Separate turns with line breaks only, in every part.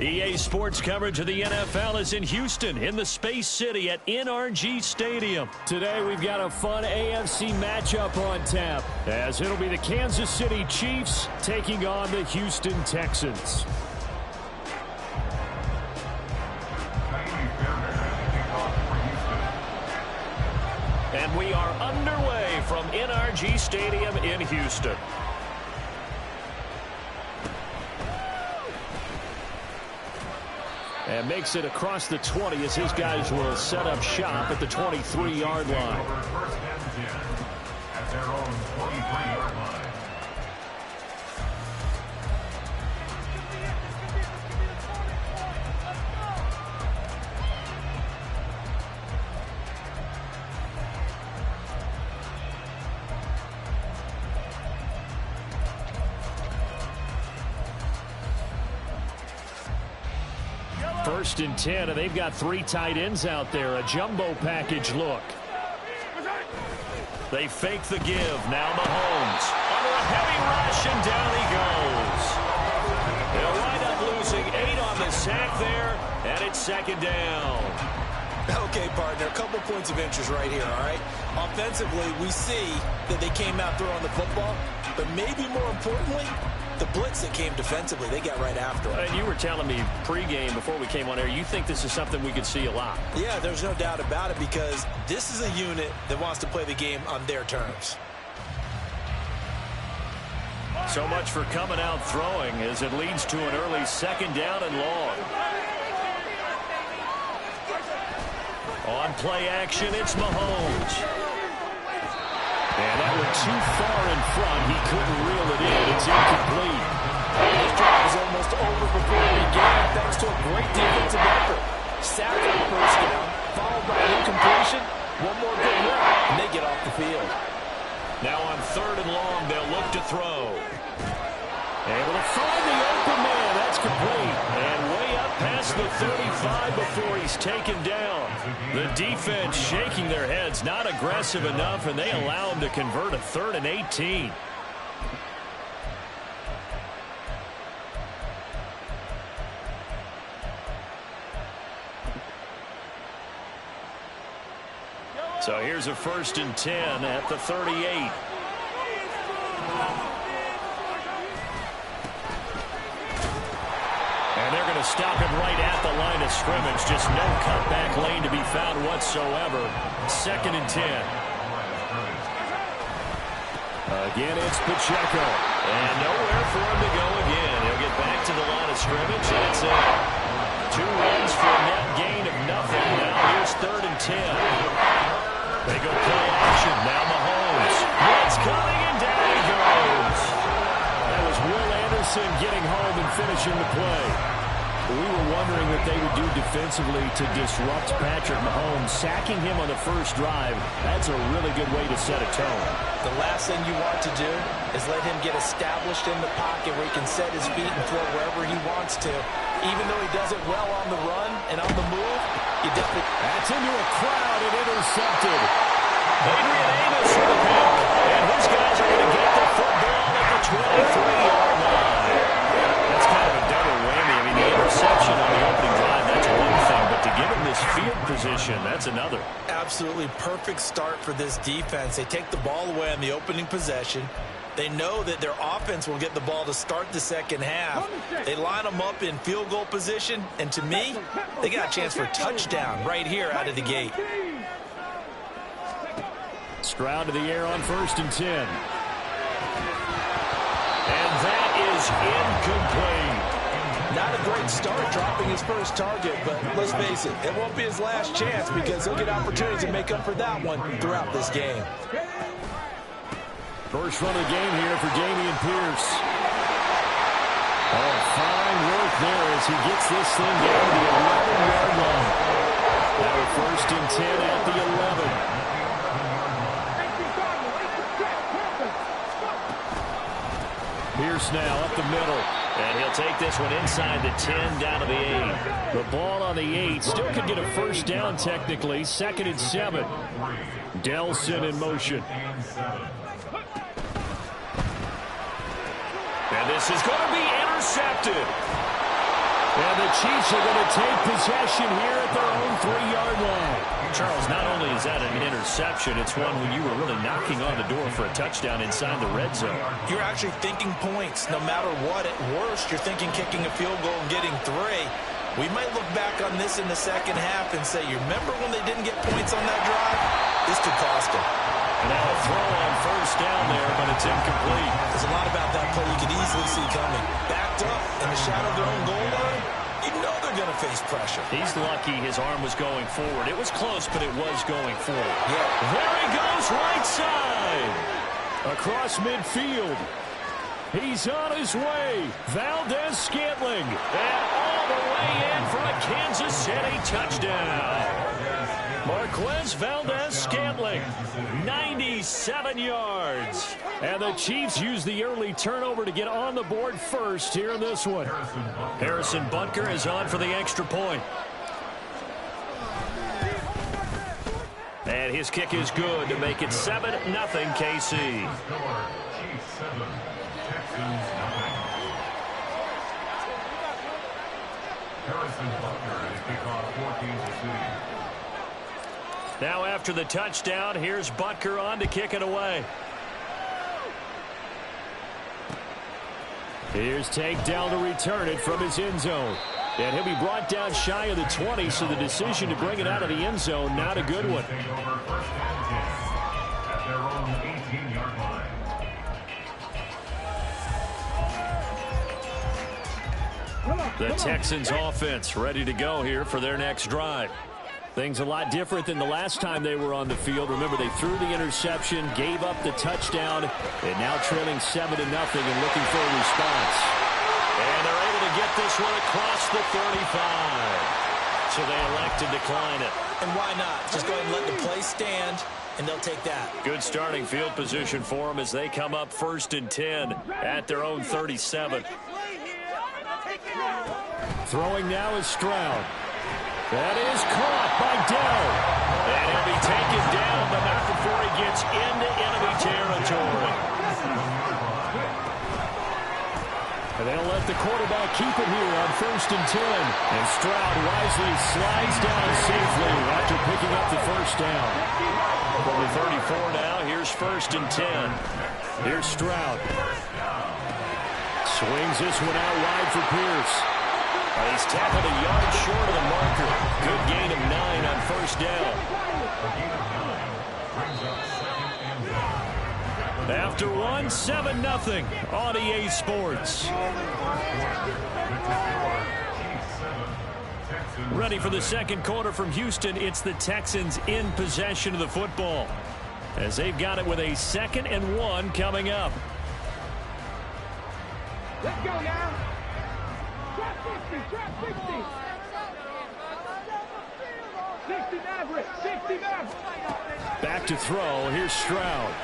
EA Sports coverage of the NFL is in Houston in the Space City at NRG Stadium. Today we've got a fun AFC matchup on tap, as it'll be the Kansas City Chiefs taking on the Houston Texans. And we are underway from NRG Stadium in Houston. And makes it across the 20 as his guys will set up shop at the 23-yard line. At their own 23-yard line. First and 10, and they've got three tight ends out there. A jumbo package look. They fake the give. Now Mahomes under a heavy rush, and down he goes. They'll wind up losing 8 on the sack there, and it's second down.
Okay, partner, a couple points of interest right here, all right? Offensively, we see that they came out throwing the football, but maybe more importantly, the blitz that came defensively, they got right after it.
And you were telling me pregame before we came on air, you think this is something we could see a lot.
Yeah, there's no doubt about it, because this is a unit that wants to play the game on their terms.
So much for coming out throwing as it leads to an early second down and long. On play action, it's Mahomes. And that went too far in front. He couldn't reel it in. It's incomplete.
This drive was almost over before it began, thanks to a great defensive effort. Sack on the first down, followed by an incompletion. One more good run, and they get off the field.
Now on third and long, they'll look to throw. Able to find the open man. That's complete. And way up past the 35 before he's taken down. The defense shaking their heads, not aggressive enough, and they allow him to convert a 3rd and 18. So here's a 1st and 10 at the 38. And they're going to stop him right at the line of scrimmage. Just no cutback lane to be found whatsoever. 2nd and 10. Again, it's Pacheco. And nowhere for him to go again. He'll get back to the line of scrimmage. That's it. 2 runs for a net gain of nothing. Now here's 3rd and 10. They go play action. Now Mahomes. Blitz coming, and down he goes. That was Will Anderson getting home and finishing the play. We were wondering what they would do defensively to disrupt Patrick Mahomes. Sacking him on the first drive, that's a really good way to set a tone.
The last thing you want to do is let him get established in the pocket where he can set his feet and throw wherever he wants to. Even though he does it well on the run and on the move, you definitely...
That's into a crowd and intercepted. Adrian Amos for the pick, and his guys are going to get the football at the 23-yard line. That's kind of a double whammy. I mean, the interception on the opening drive, that's one thing, but to give him this field position, that's another.
Absolutely perfect start for this defense. They take the ball away on the opening possession. They know that their offense will get the ball to start the second half. They line them up in field goal position, and to me, they got a chance for a touchdown right here out of the gate.
Stroud to the air on 1st and 10. And that is incomplete.
Not a great start dropping his first target, but let's face it, it won't be his last chance because he'll get opportunities to make up for that one throughout this game.
First run of the game here for Dameon Pierce. Oh, fine work there as he gets this thing down to the 11-yard line. Now 1st and 10 at the 11. Pierce now up the middle. And he'll take this one inside the 10 down to the 8. The ball on the 8. Still could get a first down technically. 2nd and 7. Delson in motion. And this is going to be intercepted.
And the Chiefs are going to take possession here at their own 3-yard line.
Charles, not only is that an interception, it's one when you were really knocking on the door for a touchdown inside the red zone.
You're actually thinking points. No matter what, at worst, you're thinking kicking a field goal and getting 3. We might look back on this in the second half and say, you remember when they didn't get points on that drive? This could cost them.
And now a throw on first down there, but it's incomplete.
There's a lot about that play you could easily see coming. Backed up in the shadow of their own goal line, you know they're going to face pressure.
He's lucky his arm was going forward. It was close, but it was going forward.
Yeah.
There he goes, right side. Across midfield. He's on his way. Valdez-Scantling. And all the way in for a Kansas City touchdown. Marquez Valdez-Scantling, 97 yards. And the Chiefs use the early turnover to get on the board first here in this one.
Harrison Butker is on for the extra point. And his kick is good to make it 7-0 KC. Now after the touchdown, here's Butker on to kick it away.
Here's takedown to return it from his end zone. And he'll be brought down shy of the 20, so the decision to bring it out of the end zone, not a good one.
The Texans offense ready to go here for their next drive.
Things a lot different than the last time they were on the field. Remember, they threw the interception, gave up the touchdown, and now trailing 7-0 and looking for a response.
And they're able to get this one across the 35. So they elect to decline it.
And why not? Just go ahead and let the play stand, and they'll take that.
Good starting field position for them as they come up 1st and 10 at their own 37.
Throwing now is Stroud. That is caught by Dell.
And he'll be taken down, but not before he gets into enemy territory.
And they'll let the quarterback keep it here on 1st and 10. And Stroud wisely slides down safely after picking up the first down.
From the 34 now, here's 1st and 10.
Here's Stroud. Swings this one out wide for Pierce.
He's tackled a yard short of the marker. Good gain of 9 on 1st down.
After 7-0 on EA Sports. Ready for the second quarter from Houston. It's the Texans in possession of the football, as they've got it with a 2nd and 1 coming up.
Let's go now. Trap 60, trap 60. 60 Maverick, 60 Maverick.
Back to throw. Here's Stroud.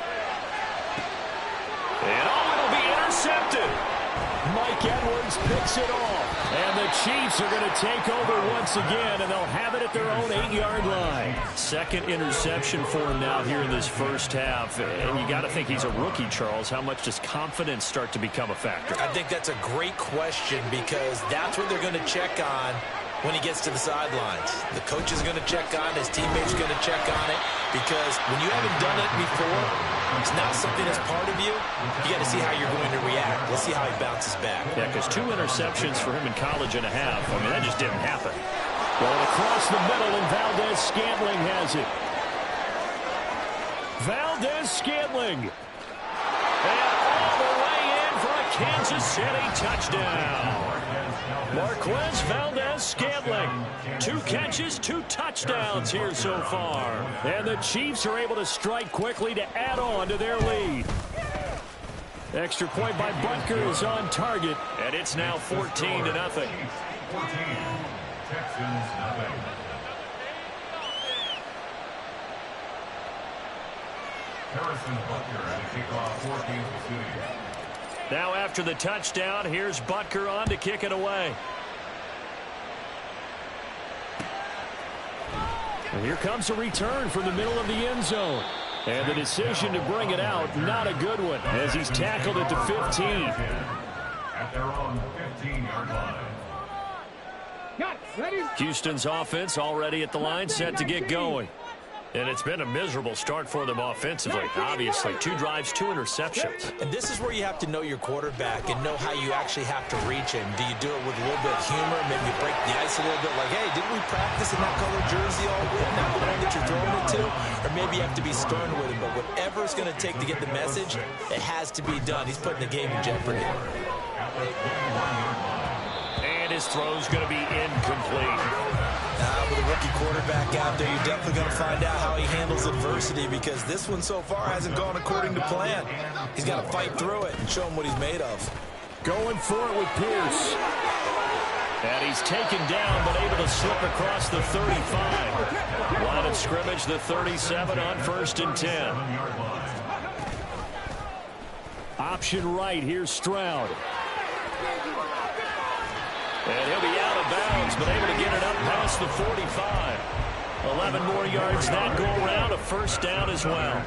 And it'll be intercepted.
Mike Edwards picks it off. And the Chiefs are going to take over once again, and they'll have it at their own 8-yard line.
2nd interception for him now here in this first half. And you got to think he's a rookie, Charles. How much does confidence start to become a factor?
I think that's a great question, because that's what they're going to check on when he gets to the sidelines. The coach is going to check on it. His teammates are going to check on it, because when you haven't done it before, it's not something that's part of you. You got to see how you're going to react. Let's see how he bounces back.
Yeah, because 2 interceptions for him in college and a half. I mean, that just didn't happen.
Going across the middle, and Valdez-Scantling has it. Valdez-Scantling.
And all the way in for a Kansas City touchdown. Marquez Valdez-Scantling. 2 catches, 2 touchdowns here so far.
And the Chiefs are able to strike quickly to add on to their lead. Extra point by Butker is on target.
And it's now 14-0.
14, Texans nothing. Harrison Butker and a kickoff 14 pursuing.
Now after the touchdown, here's Butker on to kick it away.
And here comes a return from the middle of the end zone. And the decision to bring it out, not a good one, as he's tackled at the 15.
At their own 15-yard line.
Houston's offense already at the line, set to get going. And it's been a miserable start for them offensively. Obviously, 2 drives, 2 interceptions.
And this is where you have to know your quarterback and know how you actually have to reach him. Do you do it with a little bit of humor, maybe break the ice a little bit, like, hey, didn't we practice in that color jersey all week, not the one that you're throwing it to? Or maybe you have to be stern with him, but whatever it's going to take to get the message, it has to be done. He's putting the game in jeopardy.
And his throw's going to be incomplete.
With a rookie quarterback out there, you're definitely going to find out how he handles adversity, because this one so far hasn't gone according to plan. He's got to fight through it and show him what he's made of.
Going for it with Pierce. And he's taken down, but able to slip across the 35. Line of scrimmage, the 37 on 1st and 10. Option right, here's Stroud. And he'll be out of bounds, but able to get it up past the 45. 11 more yards that go around, a 1st down as well.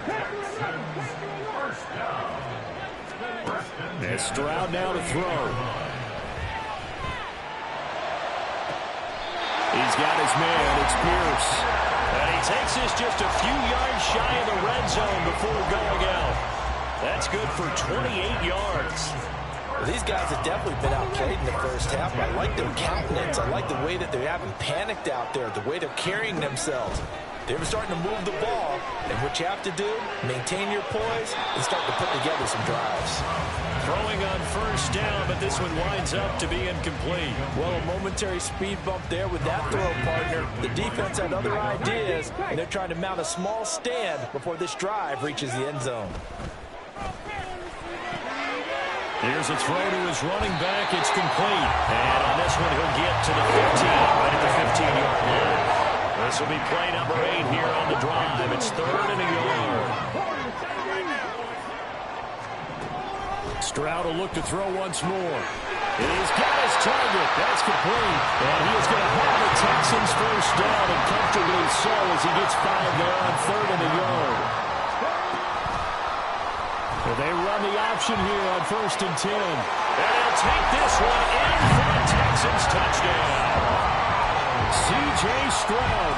And Stroud now to throw. He's got his man, it's Pierce. And he takes this just a few yards shy of the red zone before going out. That's good for 28 yards.
Well, these guys have definitely been outplayed in the first half. I like their countenance. I like the way that they haven't panicked out there, the way they're carrying themselves. They're starting to move the ball, and what you have to do, maintain your poise and start to put together some drives.
Throwing on 1st down, but this one winds up to be incomplete.
Well, a momentary speed bump there with that throw, partner. The defense had other ideas, and they're trying to mount a small stand before this drive reaches the end zone.
Here's a throw to his running back. It's complete. And on this one, he'll get to the 15, right at the 15-yard line. This will be play number 8 here on the drive. It's 3rd and a yard. Stroud will look to throw once more. And he's got his target. That's complete. And he is going to have the Texans 1st down, and comfortably so as he gets 5 there on 3rd and a yard. Well, they run the option here on 1st and 10. And he'll take this one in for a Texans touchdown. C.J. Stroud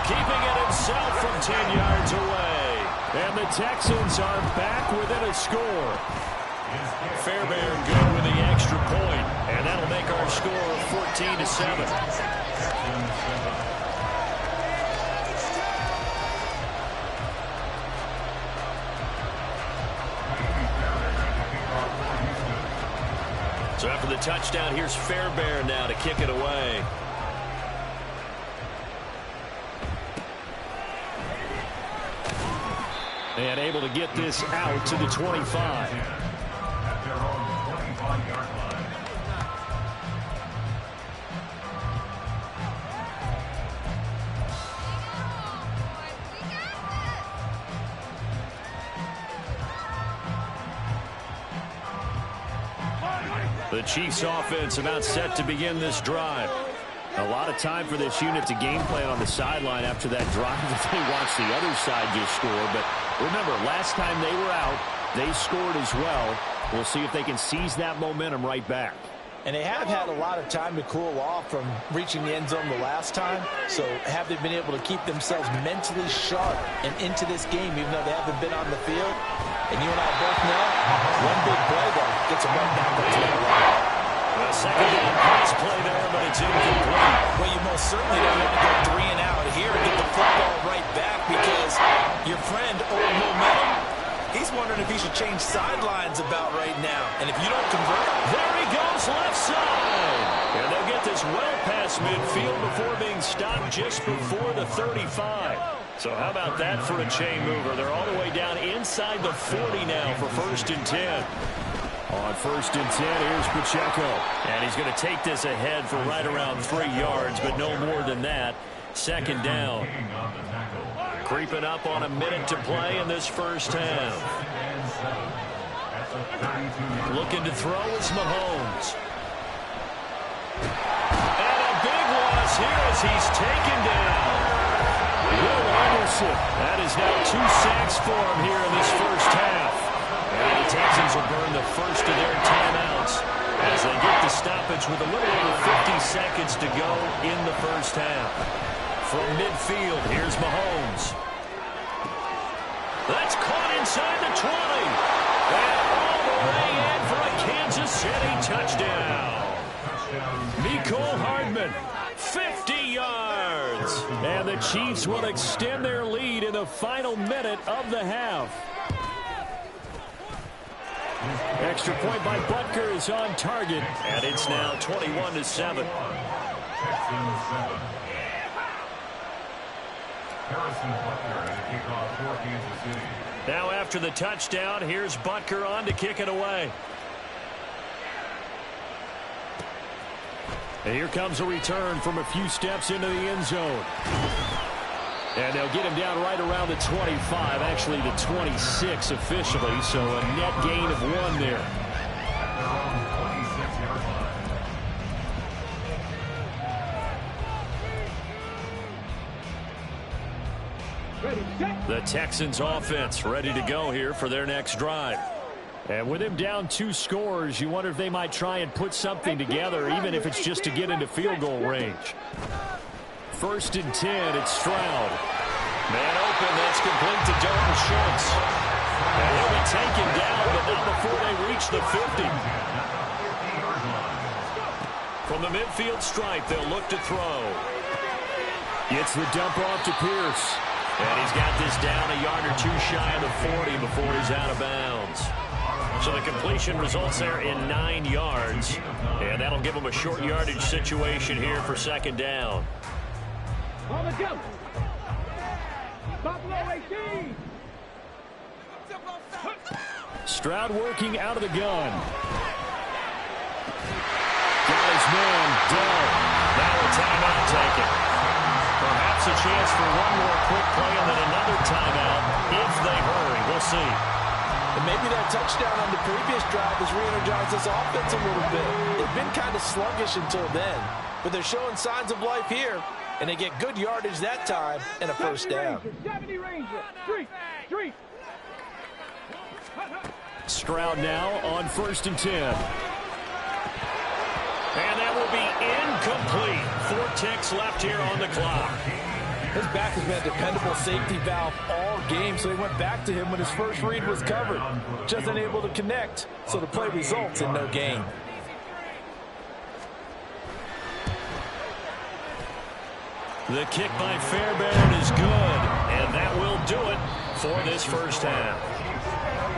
keeping it himself from 10 yards away. And the Texans are back within a score. Fairbairn good with the extra point. And that'll make our score 14-7. So after the touchdown, here's Fairbairn now to kick it away. And able to get this out to the 25.
At their own 25-yard line.
The Chiefs offense about set to begin this drive. A lot of time for this unit to game plan on the sideline after that drive that they watched the other side just score. But remember, last time they were out, they scored as well. We'll see if they can seize that momentum right back.
And they have had a lot of time to cool off from reaching the end zone the last time. So have they been able to keep themselves mentally sharp and into this game, even though they haven't been on the field? And you and I both know, one big play, though, gets them right back up to that line.
A second down pass play there, but it's incomplete.
Well, you most certainly don't want to go 3 and out here and get the football right back, because your friend, Old Momentum, he's wondering if he should change sidelines about right now. And if you don't convert,
there he goes left side. And they'll get this well past midfield before being stopped just before the 35. So how about that for a chain mover? They're all the way down inside the 40 now for 1st and 10. On 1st and 10, here's Pacheco. And he's going to take this ahead for right around 3 yards, but no more than that. 2nd down. Creeping up on a minute to play in this first half. Looking to throw is Mahomes. And a big loss here as he's taken down. Will Anderson. That is now 2 sacks for him here in this first half. And the Texans will burn the first of their timeouts.
as they get the stoppage with a little over 50 seconds to go in the first half. From midfield, here's Mahomes. That's caught inside the 20. And all the way in for a Kansas City touchdown. Mecole Hardman, 50 yards.
And the Chiefs will extend their lead in the final minute of the half. Extra point by Butker is on target.
And it's now 21-7.
Texans 7. Harrison Butker and a kickoff for Kansas City.
Now after the touchdown, here's Butker on to kick it away.
And here comes a return from a few steps into the end zone. And they'll get him down right around the 25, actually the 26 officially, so a net gain of 1 there.
At their own 26-yard line.
Ready, set.
The Texans offense ready to go here for their next drive.
And with him down 2 scores, you wonder if they might try and put something together, even if it's just to get into field goal range. 1st and 10, it's Stroud.
Man open, that's complete to Dalton Schultz. And he'll be taken down, but not before they reach the 50. From the midfield stripe, they'll look to throw.
Gets the dump off to Pierce.
And he's got this down a yard or 2 shy of the 40 before he's out of bounds. So the completion results there in 9 yards. And that'll give him a short yardage situation here for 2nd down.
On the jump. Buffalo 18.
Stroud working out of the gun. Got his man down.
Now a timeout taken. Perhaps a chance for one more quick play and then another timeout if they hurry. We'll see.
And maybe that touchdown on the previous drive has re-energized this offense a little bit. They've been kind of sluggish until then, but they're showing signs of life here, and they get good yardage that time and a first down.
70 Ranger. Street.
Stroud now on 1st and 10.
And that will be incomplete. 4 ticks left here on the clock.
His back has been a dependable safety valve all game, so they went back to him when his first read was covered. Just unable to connect, so the play results in no gain.
The kick by Fairbairn is good, and that will do it for this first half.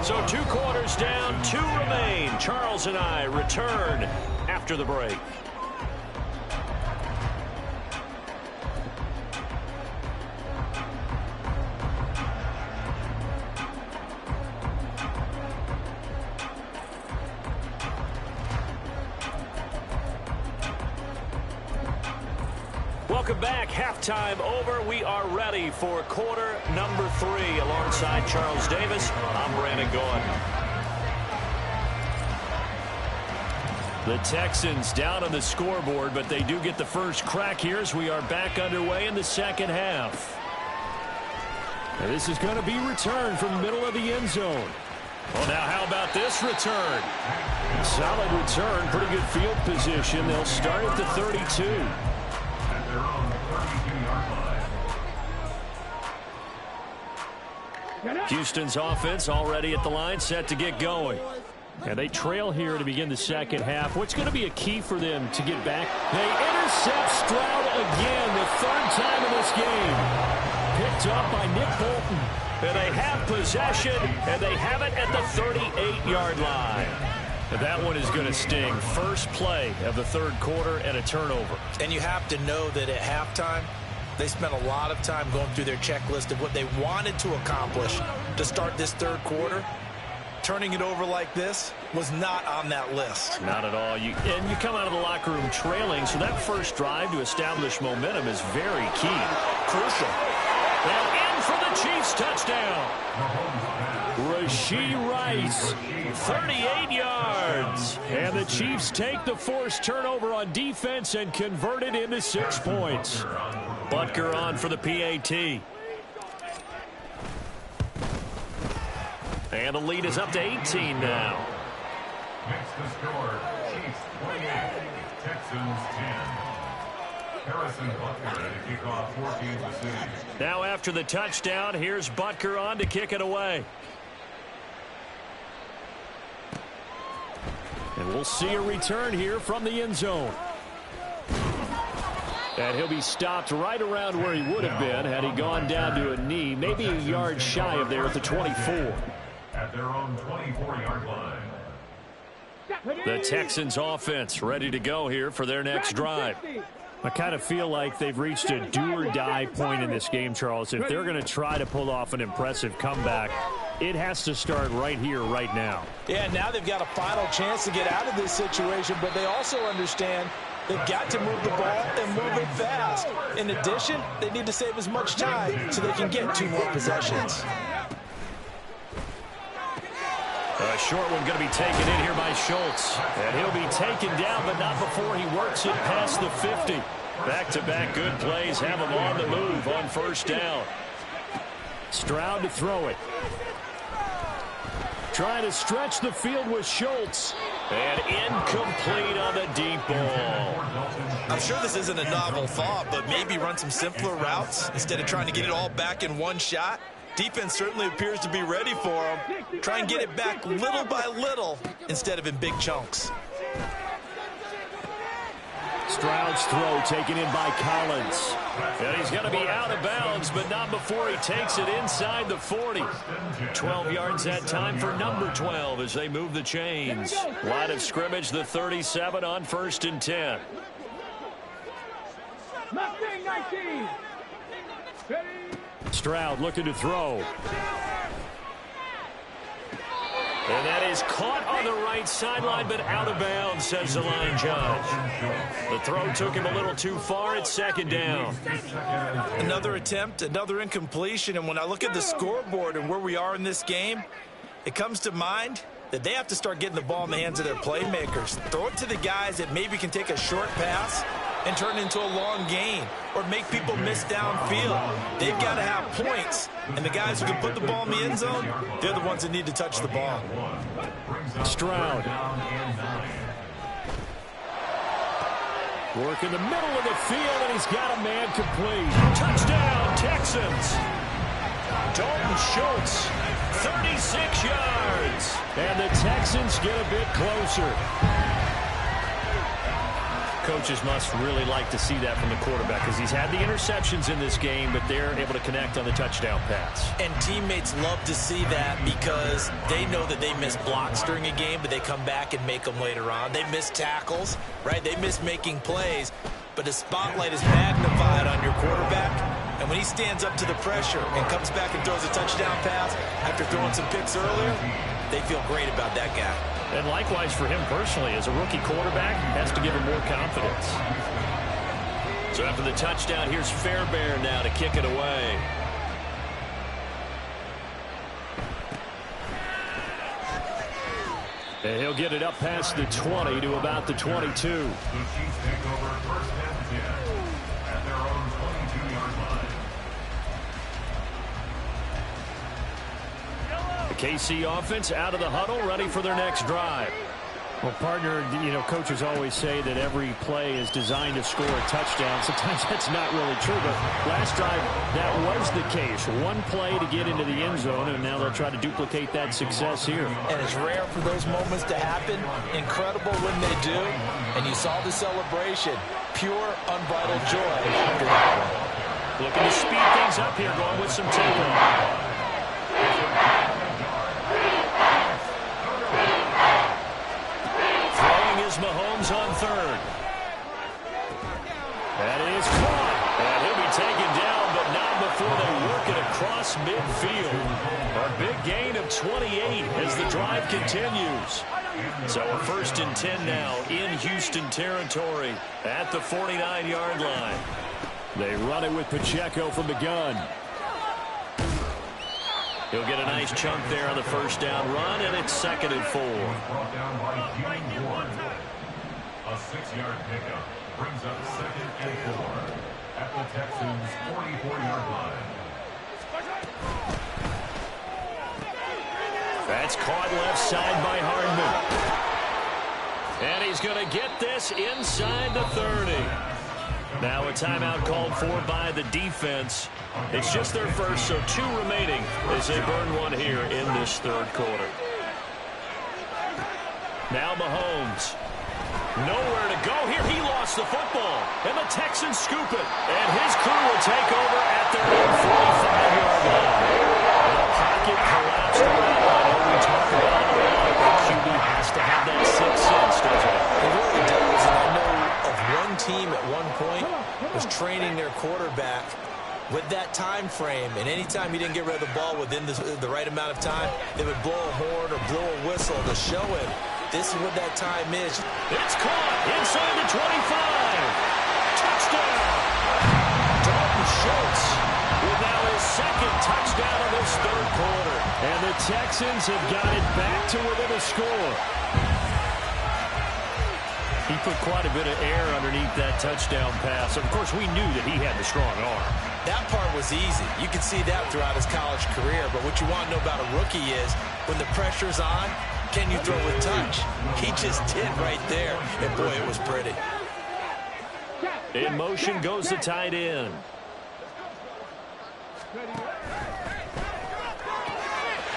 So 2 quarters down, 2 remain. Charles and I return after the break. Welcome back. Halftime over. We are ready for quarter number 3. Alongside Charles Davis, I'm Brandon Gordon. The Texans down on the scoreboard, but they do get the first crack here as we are back underway in the second half.
And this is going to be returned from the middle of the end zone.
Well, now how about this return?
Solid return, pretty good field position. They'll start at the 32.
At their own 32-yard line.
Houston's offense already at the line, set to get going.
And they trail here to begin the second half. What's going to be a key for them to get back? They intercept Stroud again, the 3rd time in this game. Picked up by Nick Bolton.
And they have possession, and they have it at the 38-yard line. And that one is going to sting. First play of the 3rd quarter and a turnover.
And you have to know that at halftime, they spent a lot of time going through their checklist of what they wanted to accomplish to start this 3rd quarter. Turning it over like this was not on that list.
Not at all. And you come out of the locker room trailing, so that first drive to establish momentum is very key.
Crucial.
Now in for the Chiefs touchdown.
Rashee Rice,
38 yards.
And the Chiefs take the forced turnover on defense and convert it into 6 points.
Butker on for the PAT. And the lead is up to 18 now.
Makes the score, Chiefs 28. Texans 10. Harrison Butker to kick off for Kansas City.
Now after the touchdown, here's Butker on to kick it away. And we'll see a return here from the end zone. And he'll be stopped right around where he would have been had he gone down to a knee, maybe a yard shy of there at the 24.
At their own 24-yard line.
The Texans offense ready to go here for their next drive. I kind of feel like they've reached a do-or-die point in this game, Charles. If they're going to try to pull off an impressive comeback, it has to start right here, right now.
Yeah, now they've got a final chance to get out of this situation, but they also understand they've got to move the ball and move it fast. In addition, they need to save as much time so they can get 2 more possessions.
A short one going to be taken in here by Schultz. And he'll be taken down, but not before he works it past the 50. Back-to-back good plays have him on the move on first down. Stroud to throw it. Trying to stretch the field with Schultz. And incomplete on the deep ball.
I'm sure this isn't a novel thought, but maybe run some simpler routes instead of trying to get it all back in one shot. Defense certainly appears to be ready for him. Try and get it back little by little instead of in big chunks.
Stroud's throw taken in by Collins. And he's going to be out of bounds, but not before he takes it inside the 40. 12 yards that time for number 12 as they move the chains. Line of scrimmage, the 37 on 1st and 10.
Mustang 19. Ready.
Stroud looking to throw. And that is caught on the right sideline, but out of bounds, says the line judge. The throw took him a little too far. It's 2nd down.
Another attempt, another incompletion, and when I look at the scoreboard and where we are in this game, it comes to mind that they have to start getting the ball in the hands of their playmakers. Throw it to the guys that maybe can take a short pass and turn it into a long gain or make people miss downfield. They've got to have points, and the guys who can put the ball in the end zone, they're the ones that need to touch the ball.
Stroud. Work in the middle of the field, and he's got a man complete. Touchdown, Texans. Dalton Schultz, 36 yards. And the Texans get a bit closer. Coaches must really like to see that from the quarterback because he's had the interceptions in this game, but they're able to connect on the touchdown pass.
And teammates love to see that because they know that they miss blocks during a game, but they come back and make them later on. They miss tackles, right? They miss making plays, but the spotlight is magnified on your quarterback. And when he stands up to the pressure and comes back and throws a touchdown pass after throwing some picks earlier, they feel great about that guy.
And likewise for him personally, as a rookie quarterback, has to give him more confidence. So after the touchdown, here's Fairbairn now to kick it away. And he'll get it up past the 20 to about the 22.
The Chiefs take over 1st and 10 at their own 22-yard line.
The KC offense out of the huddle, ready for their next drive. Well, partner, you know, coaches always say that every play is designed to score a touchdown. Sometimes that's not really true, but last drive, that was the case. One play to get into the end zone, and now they'll try to duplicate that success here.
And it's rare for those moments to happen. Incredible when they do. And you saw the celebration. Pure, unbridled joy after that one.
Looking to speed things up here, going with some tempo. Mahomes on 3rd. That is caught. And he'll be taken down, but not before they work it across midfield. A big gain of 28 as the drive continues. So a 1st and 10 now in Houston territory at the 49-yard line. They run it with Pacheco from the gun. He'll get a nice chunk there on the 1st down run, and it's 2nd and 4.
Brought down by Hugh Ward. A 6-yard pickup brings up 2nd and 4 at the Texans' 44-yard line.
That's caught left side by Hardman. And he's going to get this inside the 30. Now a timeout called for by the defense. It's just their first, so 2 remaining as they burn one here in this third quarter. Now Mahomes. Nowhere to go here. He lost the football. And the Texans scoop it. And his crew will take over at their own 45-yard line. The pocket collapsed around. I know we talk about it a lot, but QB has to have that sixth sense, doesn't it?
It really does. And I know of one team at one point was training their quarterback with that time frame, and anytime he didn't get rid of the ball within the right amount of time, they would blow a horn or blow a whistle to show him this is what that time is.
It's caught inside the 25. Touchdown. Dalton Schultz with now his second touchdown of this third quarter. And the Texans have got it back to within a score. He put quite a bit of air underneath that touchdown pass. Of course, we knew that he had the strong arm.
That part was easy. You could see that throughout his college career. But what you want to know about a rookie is when the pressure's on, can you throw with touch? He just did right there. And, boy, it was pretty.
In motion goes the tight end.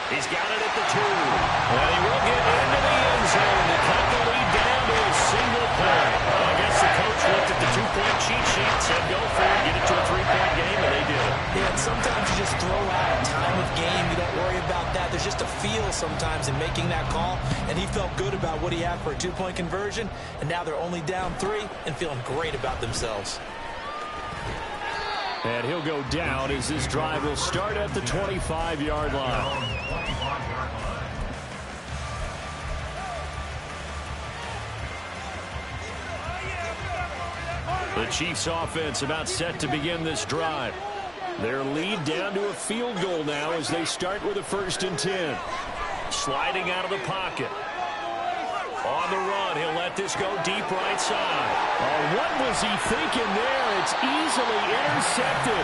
He's got it at the 2. And he will get into the end zone to cut the lead down to a single point. Well, I guess the coach looked at the 2-point cheat sheet, said go for it, get it to a 3-point game, and they did it.
Yeah, and sometimes you just throw out time of game. You don't worry about that. There's just a feel sometimes in making that call, and he felt good about what he had for a 2-point conversion, and now they're only down 3 and feeling great about themselves.
And he'll go down as this drive will start at the 25-yard line. The Chiefs offense about set to begin this drive. Their lead down to a field goal now as they start with a 1st and 10. Sliding out of the pocket. On the run, he'll let this go deep right side. Oh, what was he thinking there? It's easily intercepted.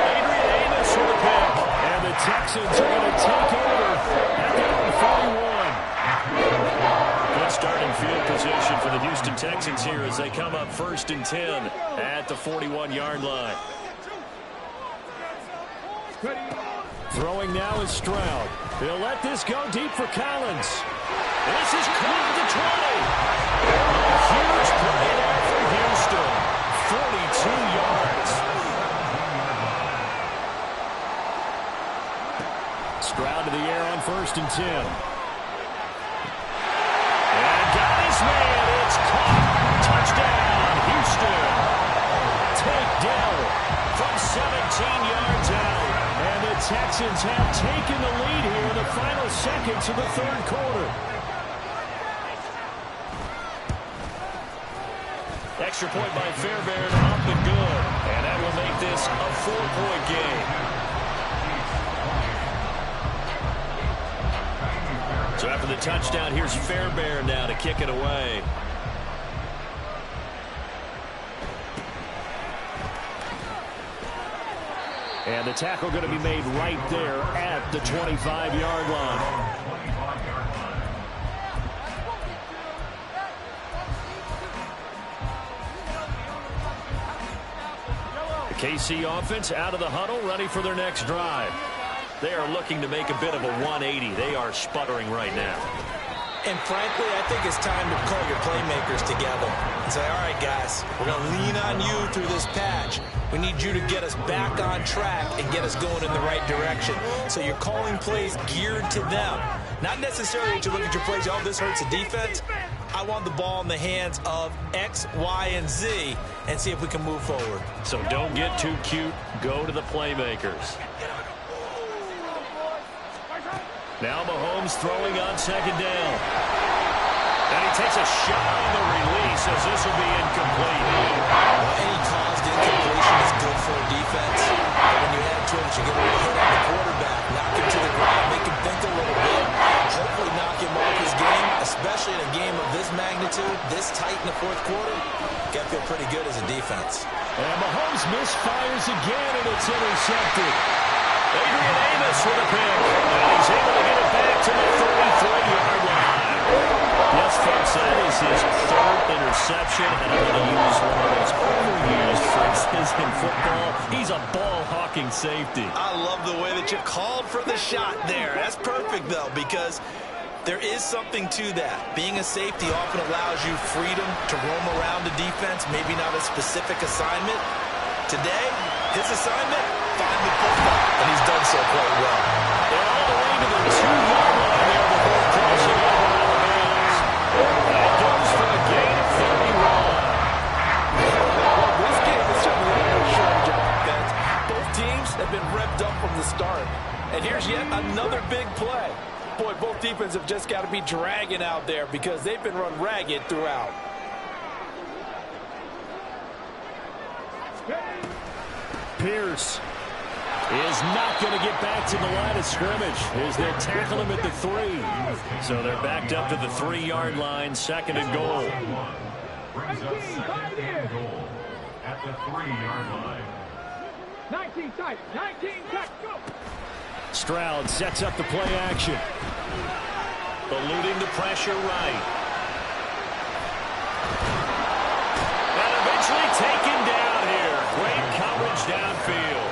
Adrian Amos with a pick. And the Texans are going to take over at their own 41. Good starting field position for the Houston Texans here as they come up 1st and 10 at the 41-yard line. Throwing now is Stroud. He'll let this go deep for Collins. This is caught at the 20. A huge play there for Houston. 42 yards. Stroud to the air on 1st and 10. And got his man. It's caught. Touchdown, Houston. Takedown from 17 yards out. And the Texans have taken the lead here in the final seconds of the third quarter. Extra point by Fairbairn, up and good. And that will make this a 4-point game. So after the touchdown, here's Fairbairn now to kick it away. And the tackle going to be made right there at the 25-yard line. The KC offense out of the huddle, ready for their next drive. They are looking to make a bit of a 180. They are sputtering right now.
And frankly, I think it's time to call your playmakers together and say, all right, guys, we're going to lean on you through this patch. We need you to get us back on track and get us going in the right direction. So you're calling plays geared to them. Not necessarily to look at your plays, oh, this hurts the defense. I want the ball in the hands of X, Y, and Z and see if we can move forward.
So don't get too cute. Go to the playmakers. Now Mahomes throwing on 2nd down. And he takes a shot on the release as this will be incomplete.
Well, any caused incompletion is good for a defense. But when you add to it, you get a little hit on the quarterback, knock him to the ground, make him think a little bit, hopefully knock him off his game, especially in a game of this magnitude, this tight in the 4th quarter. Got to feel pretty good as a defense.
And Mahomes misfires again, and it's intercepted. Adrian Amos with a pick. And he's able to get it back to the 33-yard line.
Yes, folks, that is his third interception, and I'm going to use one of those overused phrases in football. He's a ball-hawking safety.
I love the way that you called for the shot there. That's perfect, though, because there is something to that. Being a safety often allows you freedom to roam around the defense, maybe not a specific assignment. Today, his assignment, find the football, and he's done so quite well.
They're all the way to the 2-yard line there before crossing over on the Bears. That goes for a gain of 31.
Well, this game is certainly a shortage of offense. Both teams have been revved up from the start. And here's yet another big play. Boy, both defenses have just got to be dragging out there because they've been run ragged throughout.
Pierce is not going to get back to the line of scrimmage as they tackle him at the 3.
So they're backed up to the 3-yard line, 2nd and goal.
Brings up 2nd and goal at the 3-yard line.
19 tight, 19 tight, go!
Stroud sets up the play action.
Eluding the pressure right. And eventually taken down here. Great coverage downfield.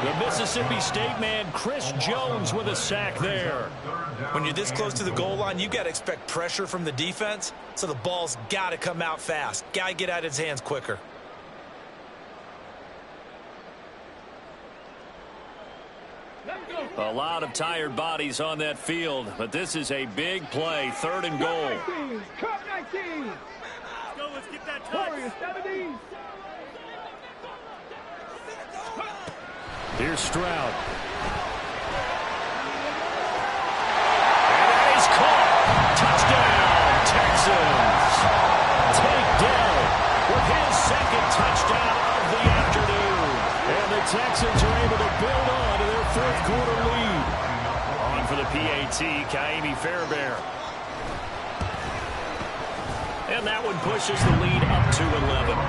The Mississippi State man, Chris Jones, with a sack there.
When you're this close to the goal line, you got to expect pressure from the defense, so the ball's got to come out fast. Got to get out of his hands quicker.
A lot of tired bodies on that field, but this is a big play, 3rd and goal.
19, cut 19! Let's go, let's get that touch! Warriors, 70!
Here's Stroud.
And he's caught. Touchdown, Texans. Tank Dell with his 2nd touchdown of the afternoon.
And the Texans are able to build on to their 4th quarter lead.
On for the PAT, Kaimi Fairbairn. And that one pushes the lead up to 11.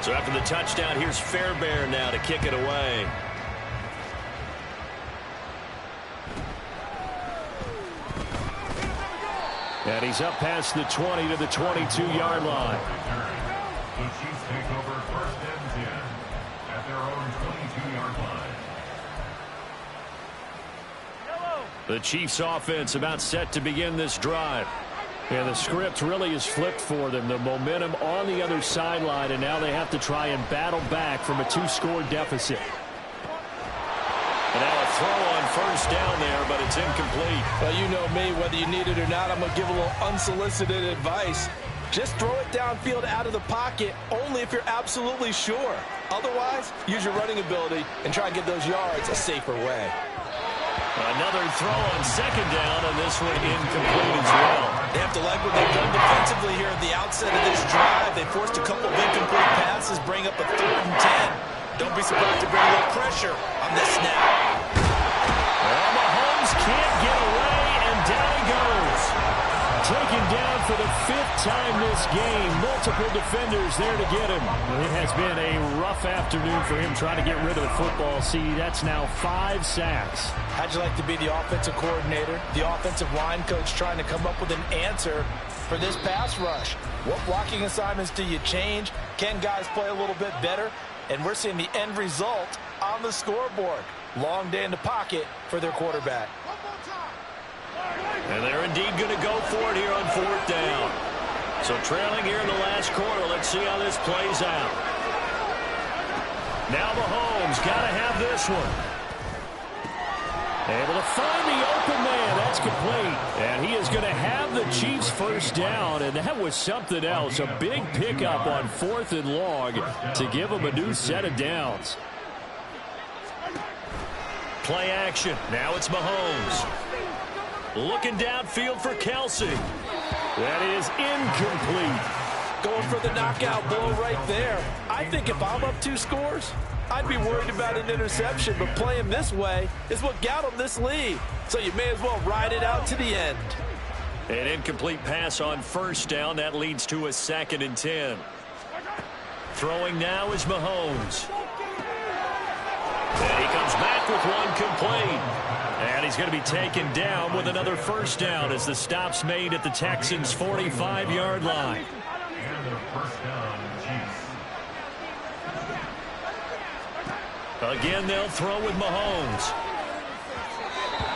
So after the touchdown, here's Fairbairn now to kick it away.
And he's up past the 20 to the 22-yard line.
The Chiefs take over 1st and 10 at their own 22-yard line.
The Chiefs offense about set to begin this drive. And the script really is flipped for them. The momentum on the other sideline, and now they have to try and battle back from a 2-score deficit.
And now a throw on 1st down there, but it's incomplete.
Well, you know me, whether you need it or not, I'm going to give a little unsolicited advice. Just throw it downfield out of the pocket only if you're absolutely sure. Otherwise, use your running ability and try and get those yards a safer way.
Another throw on 2nd down, and this one incomplete as well.
They have to like what they've done defensively here at the outset of this drive. They forced a couple of incomplete passes, bring up a 3rd and 10. Don't be surprised to bring a little pressure on this snap.
Well, Mahomes can't get away, and down he goes. Taken down for the 5th time this game. Multiple defenders there to get him. It has been a rough afternoon for him trying to get rid of the football. See, that's now 5 sacks.
How'd you like to be the offensive coordinator, the offensive line coach trying to come up with an answer for this pass rush? What blocking assignments do you change? Can guys play a little bit better? And we're seeing the end result on the scoreboard. Long day in the pocket for their quarterback.
And they're indeed going to go for it here on 4th down. So trailing here in the last quarter. Let's see how this plays out. Now Mahomes got to have this one.
Able to find the open man. That's complete. And he is going to have the Chiefs 1st down. And that was something else. A big pickup on 4th and long to give them a new set of downs.
Play action. Now it's Mahomes. Looking downfield for Kelsey.
That is incomplete.
Going for the knockout blow right there. I think if I'm up 2 scores, I'd be worried about an interception, but playing this way is what got him this lead. So you may as well ride it out to the end.
An incomplete pass on 1st down. That leads to a 2nd and 10. Throwing now is Mahomes.
comes back with one complete. And he's going to be taken down with another first down as the stop's made at the Texans' 45-yard line.
And the first down, Chiefs.
Again, they'll throw with Mahomes.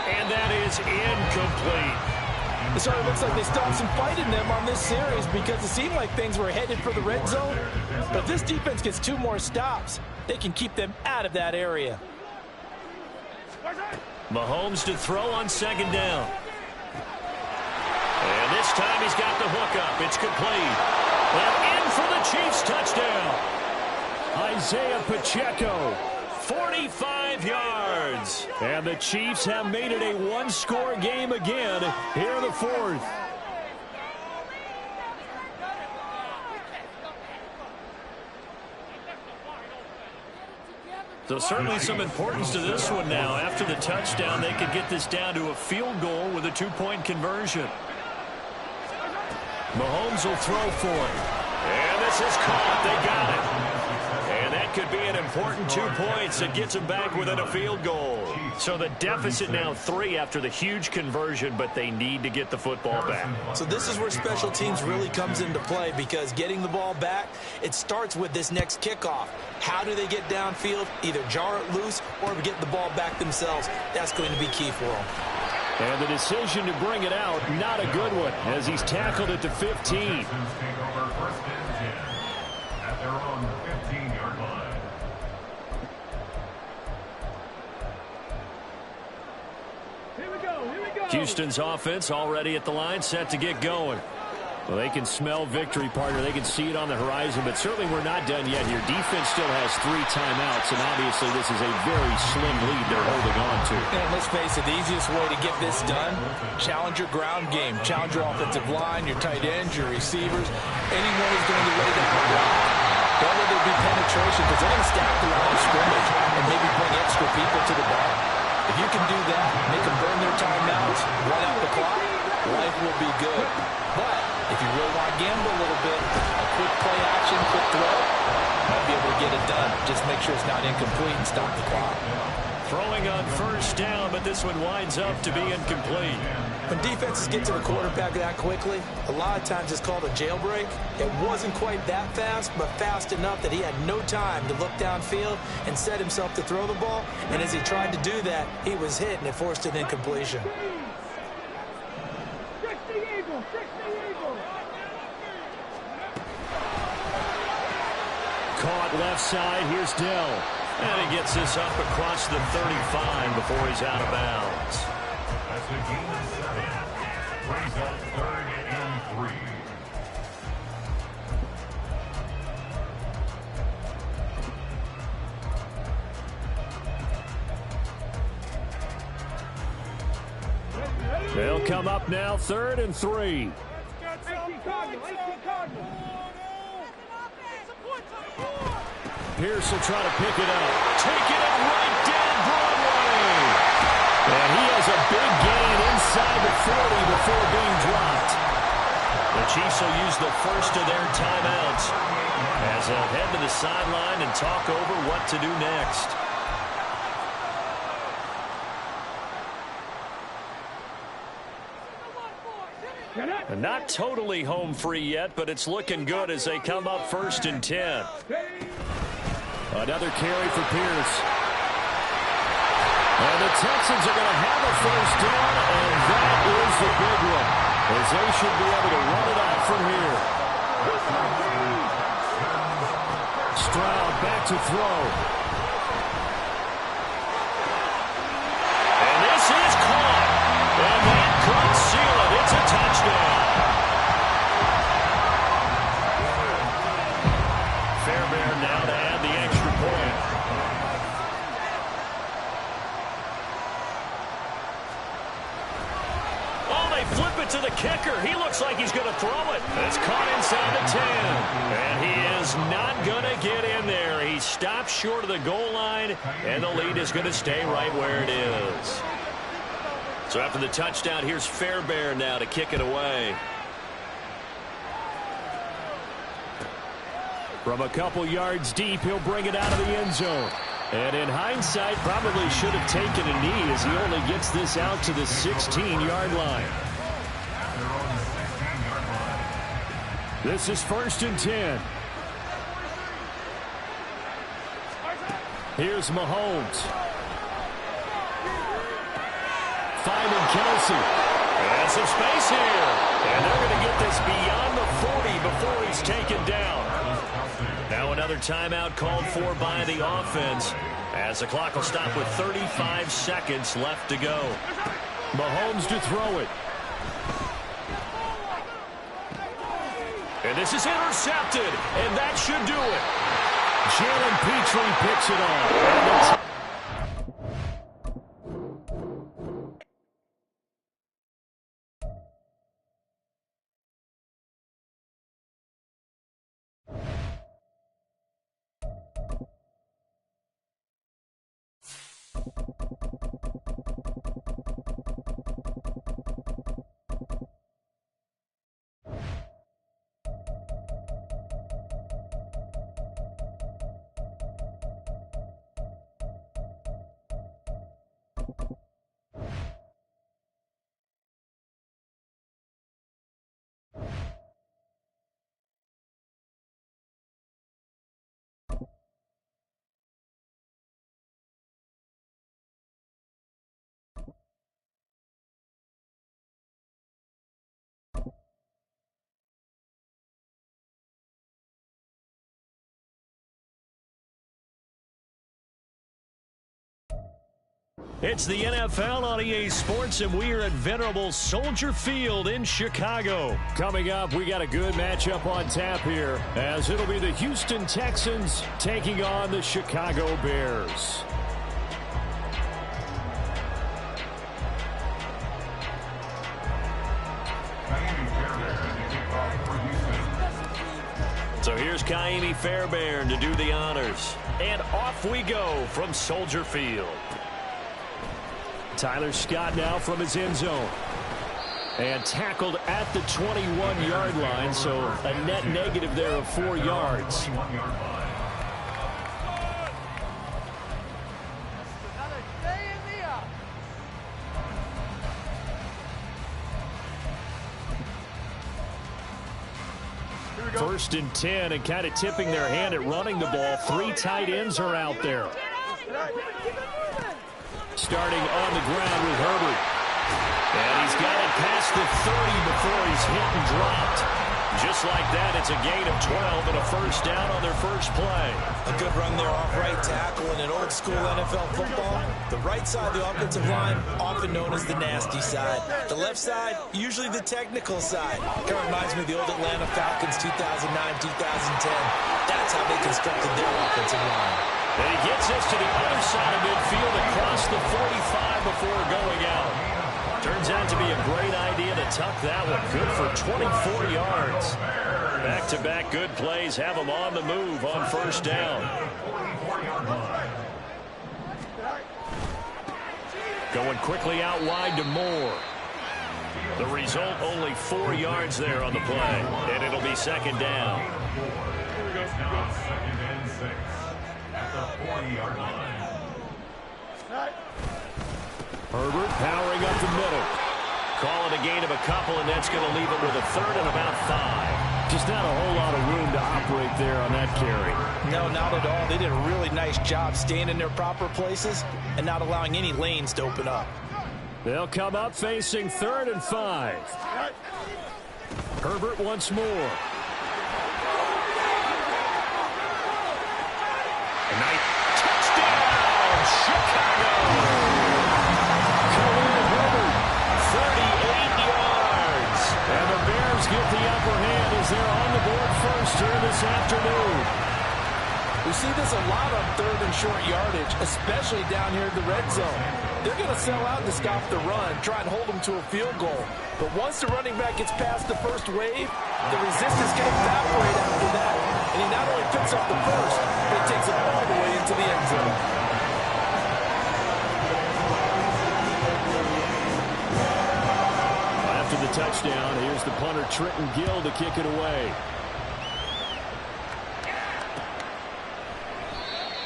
And that is incomplete.
So it looks like they stopped some fight in them on this series because it seemed like things were headed for the red zone. But if this defense gets 2 more stops, they can keep them out of that area.
Mahomes to throw on second down. And this time he's got the hook up. It's complete. And in for the Chiefs touchdown. Isaiah Pacheco, 45 yards. And the Chiefs have made it a one-score game again here in the fourth. So certainly some importance to this one now. After the touchdown, they could get this down to a field goal with a 2-point conversion. Mahomes will throw for it. And this is caught. They got it. And that could be an important 2 points that gets them back within a field goal. So the deficit now 3 after the huge conversion, but they need to get the football back.
So this is where special teams really comes into play because getting the ball back, it starts with this next kickoff. How do they get downfield? Either jar it loose or get the ball back themselves. That's going to be key for them.
And the decision to bring it out, not a good one, as he's tackled at the 15.
Take over first and 10 at their own 15-yard line.
Here we go.
Houston's offense already at the line, set to get going. Well, they can smell victory, partner. They can see it on the horizon, but certainly we're not done yet here. Defense still has 3 timeouts, and obviously this is a very slim lead they're holding on to.
And let's face it, the easiest way to get this done, challenge your ground game. Challenge your offensive line, your tight ends, your receivers. Anyone who's going to lay down the block. Don't let there be penetration because they're going to stack the line of scrimmage and maybe bring extra people to the ball. If you can do that, make them burn their timeouts, run out the clock, life will be good. But if you really want to gamble a little bit, a quick play action, quick throw, might be able to get it done. Just make sure it's not incomplete and stop the clock.
Throwing on first down, but this one winds up to be incomplete.
When defenses get to the quarterback that quickly, a lot of times it's called a jailbreak. It wasn't quite that fast, but fast enough that he had no time to look downfield and set himself to throw the ball. And as he tried to do that, he was hit and it forced an incompletion.
Caught left side. Here's Dell. And he gets this up across the 35 before he's out of bounds.
That's a gain of 7. Brings up 3rd and 3.
They'll come up now 3rd and 3. Pierce will try to pick it up. Taking it right down Broadway. And he has a big gain inside the 40 before being dropped. The Chiefs will use the first of their timeouts as they'll head to the sideline and talk over what to do next. And not totally home free yet, but it's looking good as they come up 1st and 10. Another carry for Pierce. And the Texans are going to have a first down, and that is the big one, as they should be able to run it out from here. Stroud back to throw. And this is caught. And that could seal it. It's a touchdown. Fairbairn now to add the extra point. Oh, they flip it to the kicker. He looks like he's going to throw it. It's caught inside the 10. And he is not going to get in there. He stops short of the goal line, and the lead is going to stay right where it is. So after the touchdown, here's Fairbairn now to kick it away. From a couple yards deep, he'll bring it out of the end zone. And in hindsight, probably should have taken a knee as he only gets this out to the 16-yard line. This is 1st and 10. Here's Mahomes. Finding Kelsey. And some space here. And they're going to get this beyond the 40 before he's taken down. Now another timeout called for by the offense as the clock will stop with 35 seconds left to go. Mahomes to throw it. And this is intercepted, and that should do it. Jalen Petrie picks it off. It's the NFL on EA Sports, and we are at venerable Soldier Field in Chicago. Coming up, we got a good matchup on tap here, as it'll be the Houston Texans taking on the Chicago Bears. So here's Kaimi Fairbairn to do the honors. And off we go from Soldier Field. Tyler Scott now from his end zone. And tackled at the 21-yard line, so a net negative there of 4 yards. First and 10, and kind of tipping their hand at running the ball. 3 tight ends are out there. Starting on the ground with Herbert. And he's got it past the 30 before he's hit and dropped. Just like that, it's a gain of 12 and a first down on their first play.
A good run there off right tackle in an old school NFL football. The right side of the offensive line, often known as the nasty side. The left side, usually the technical side. Kind of reminds me of the old Atlanta Falcons 2009, 2010. That's how they constructed their offensive line.
And he gets us to the other side of midfield across the 45 before going out. Turns out to be a great idea to tuck that one. Good for 24 yards. Back-to-back good plays have them on the move on first down. Going quickly out wide to Moore. The result, only 4 yards there on the play. And it'll be second down.
Now 2nd and 6 at the 40-yard line.
Herbert powering up the middle. Call it a gain of a couple, and that's going to leave him with a third and about 5. Just not a whole lot of room to operate there on that carry.
No, not at all. They did a really nice job staying in their proper places and not allowing any lanes to open up.
They'll come up facing 3rd and 5. Herbert once more. A nice touchdown, Chicago! Khalil Herbert, 38 yards. And the Bears get the upper hand as they're on the board first here this afternoon.
We see this a lot on 3rd and short yardage, especially down here in the red zone. They're going to sell out to stop the run, try and hold them to a field goal. But once the running back gets past the first wave, the resistance can evaporate after that. And he not only picks up the first, but he takes it all the way into the end zone.
After the touchdown, here's the punter Trenton Gill to kick it away.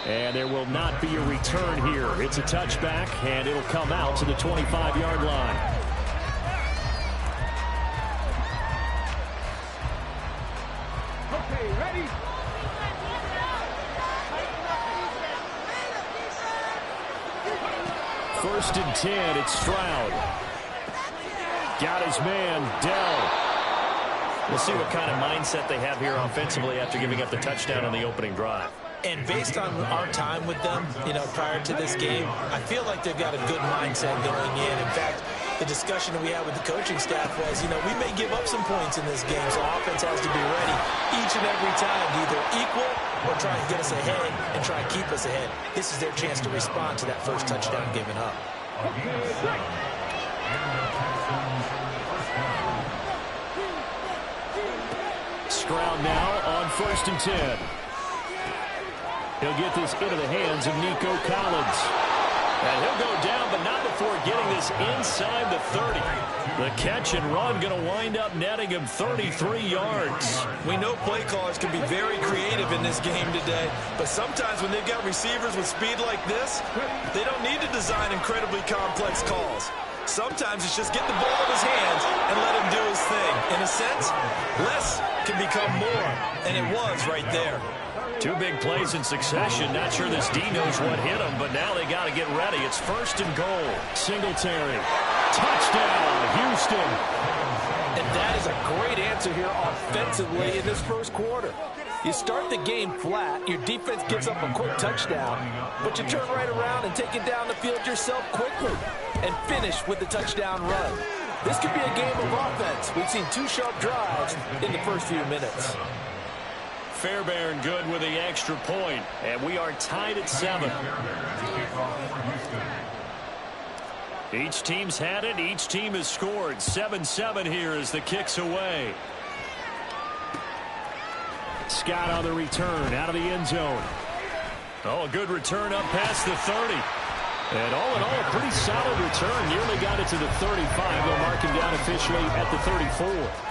And there will not be a return here. It's a touchback, and it'll come out to the 25-yard line.
Okay, ready?
First and 10, it's Stroud. Got his man, Dell.
We'll see what kind of mindset they have here offensively after giving up the touchdown on the opening drive.
And based on our time with them, prior to this game, I feel like they've got a good mindset going in. In fact, the discussion that we had with the coaching staff was, we may give up some points in this game, so offense has to be ready each and every time to either equal or try and get us ahead and try and keep us ahead. This is their chance to respond to that first touchdown given up.
Stroud now on first and 10. He'll get this into the hands of Nico Collins. And he'll go down, but not before getting this inside the 30. The catch and run going to wind up netting him 33 yards.
We know play callers can be very creative in this game today, but sometimes when they've got receivers with speed like this, they don't need to design incredibly complex calls. Sometimes it's just get the ball in his hands and let him do his thing. In a sense, less can become more, and it was right there.
Two big plays in succession. Not sure this D knows what hit him, but now they got to get ready. It's first and goal. Singletary. Touchdown, Houston.
And that is a great answer here offensively in this first quarter. You start the game flat, your defense gives up a quick touchdown, but you turn right around and take it down the field yourself quickly and finish with the touchdown run. This could be a game of offense. We've seen two sharp drives in the first few minutes.
Fairbairn good with the extra point, and we are tied at 7. Each team's had it. Each team has scored. 7-7 here as the kick's away. Scott on the return out of the end zone. Oh, a good return up past the 30. And all in all, a pretty solid return. Nearly got it to the 35. They'll mark him down officially at the 34.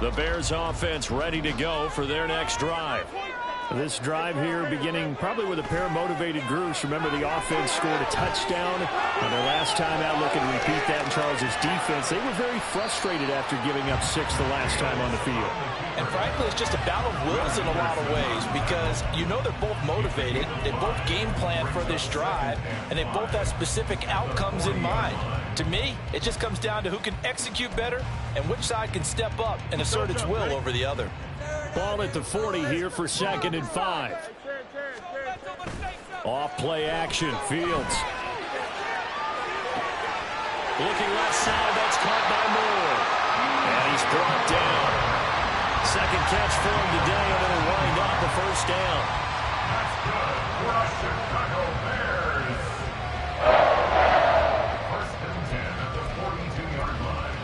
The Bears offense ready to go for their next drive. This drive here beginning probably with a pair of motivated groups. Remember, the offense scored a touchdown on their last time out. Looking to repeat that in Charles' defense. They were very frustrated after giving up 6 the last time on the field.
And frankly, it's just a battle of wills in a lot of ways because they're both motivated. They both game plan for this drive, and they both have specific outcomes in mind. To me, it just comes down to who can execute better and which side can step up and assert its will over the other.
Ball at the 40 here for 2nd and 5. Off play action, Fields. Looking left side, that's caught by Moore. And he's brought down. Second catch for him today, and it'll wind up the first down.
That's good for the Chicago Bears. First and 10 at the 42-yard line.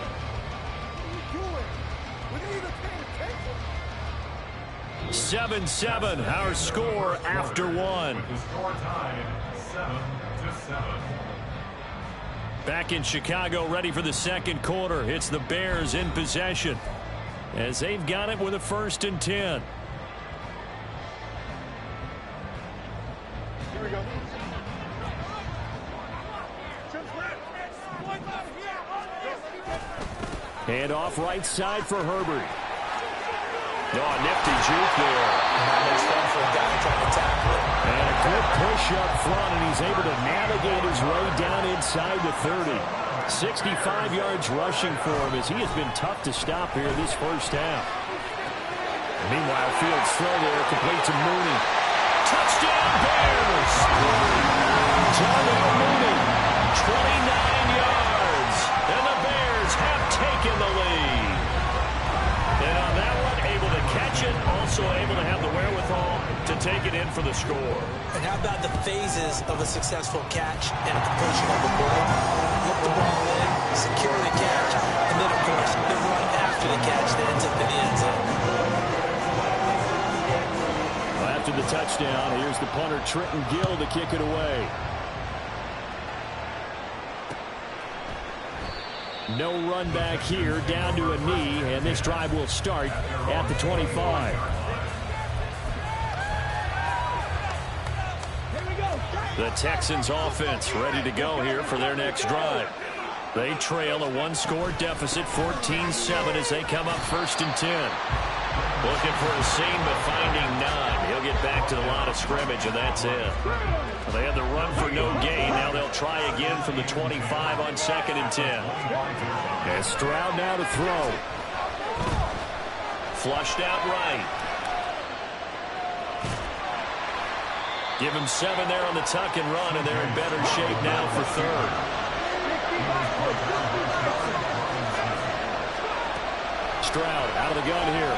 We need to pay attention.
7-7, our score after 1.
With the score tied 7-7.
Back in Chicago, ready for the second quarter. It's the Bears in possession as they've got it with a 1st and 10.
Here we go.
Hand off right side for Herbert. Oh, nifty juke there.
It's fun for a guy trying to tackle it.
And a good push up front, and he's able to navigate his way down inside the 30. 65 yards rushing for him as he has been tough to stop here this first half. Meanwhile, Fields throw there, complete to Mooney. Touchdown Bears! Darnell Mooney, 29 yards, and the Bears have taken the lead. And on that one, able to catch it, also able to have the wherewithal to take it in for the score.
And how about the phases of a successful catch and a completion of the ball? Look the ball in, secure the catch, and then, of course, the run after the catch that ends up in the end zone.
touchdown. Here's the punter, Trenton Gill, to kick it away. No run back here, down to a knee, and this drive will start at the 25. The Texans offense ready to go here for their next drive. They trail a one-score deficit, 14-7, as they come up 1st and 10. Looking for a seam, but finding none. He'll get back to the line of scrimmage, and that's it. They had the run for no gain. Now they'll try again from the 25 on 2nd and 10. And Stroud now to throw. Flushed out right. Give him 7 there on the tuck and run, and they're in better shape now for 3rd. Stroud out of the gun here.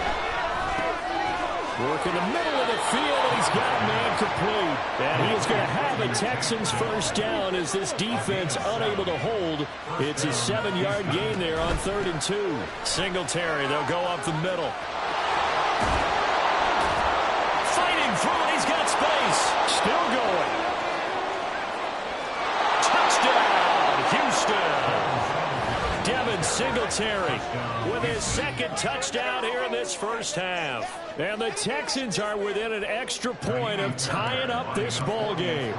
Work in the middle of the field, and he's got a man complete. And he is going to have a Texans first down as this defense unable to hold. It's a 7-yard gain there on 3rd and 2. Singletary, they'll go up the middle. Fighting through it, he's got space. Still going. Touchdown, Houston. Devin Singletary with his 2nd touchdown here in this first half. And the Texans are within an extra point of tying up this ball game.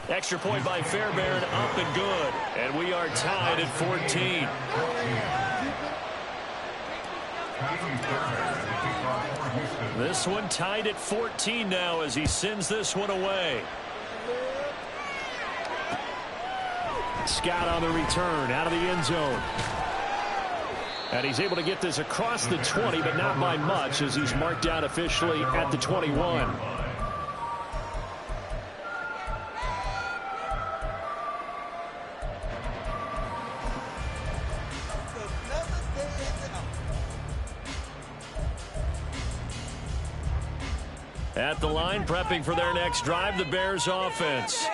Extra point by Fairbairn, up and good. And we are tied at 14. This one tied at 14 now as he sends this one away. Scott on the return, out of the end zone. And he's able to get this across the 20, but not by much, as he's marked down officially at the 21. At the line, prepping for their next drive, the Bears offense.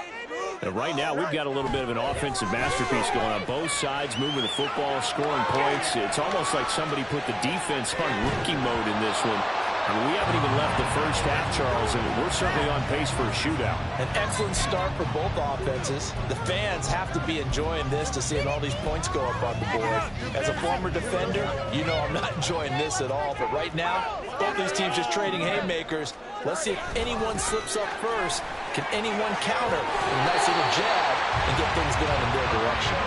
And right now, we've got a little bit of an offensive masterpiece going on. Both sides moving the football, scoring points. It's almost like somebody put the defense on rookie mode in this one. I mean, we haven't even left the first half, Charles, and we're certainly on pace for a shootout.
An excellent start for both offenses. The fans have to be enjoying this to seeing all these points go up on the board. As a former defender, you know I'm not enjoying this at all. But right now, both these teams just trading haymakers. Let's see if anyone slips up first. Can anyone counter a nice little jab and get things going in their direction?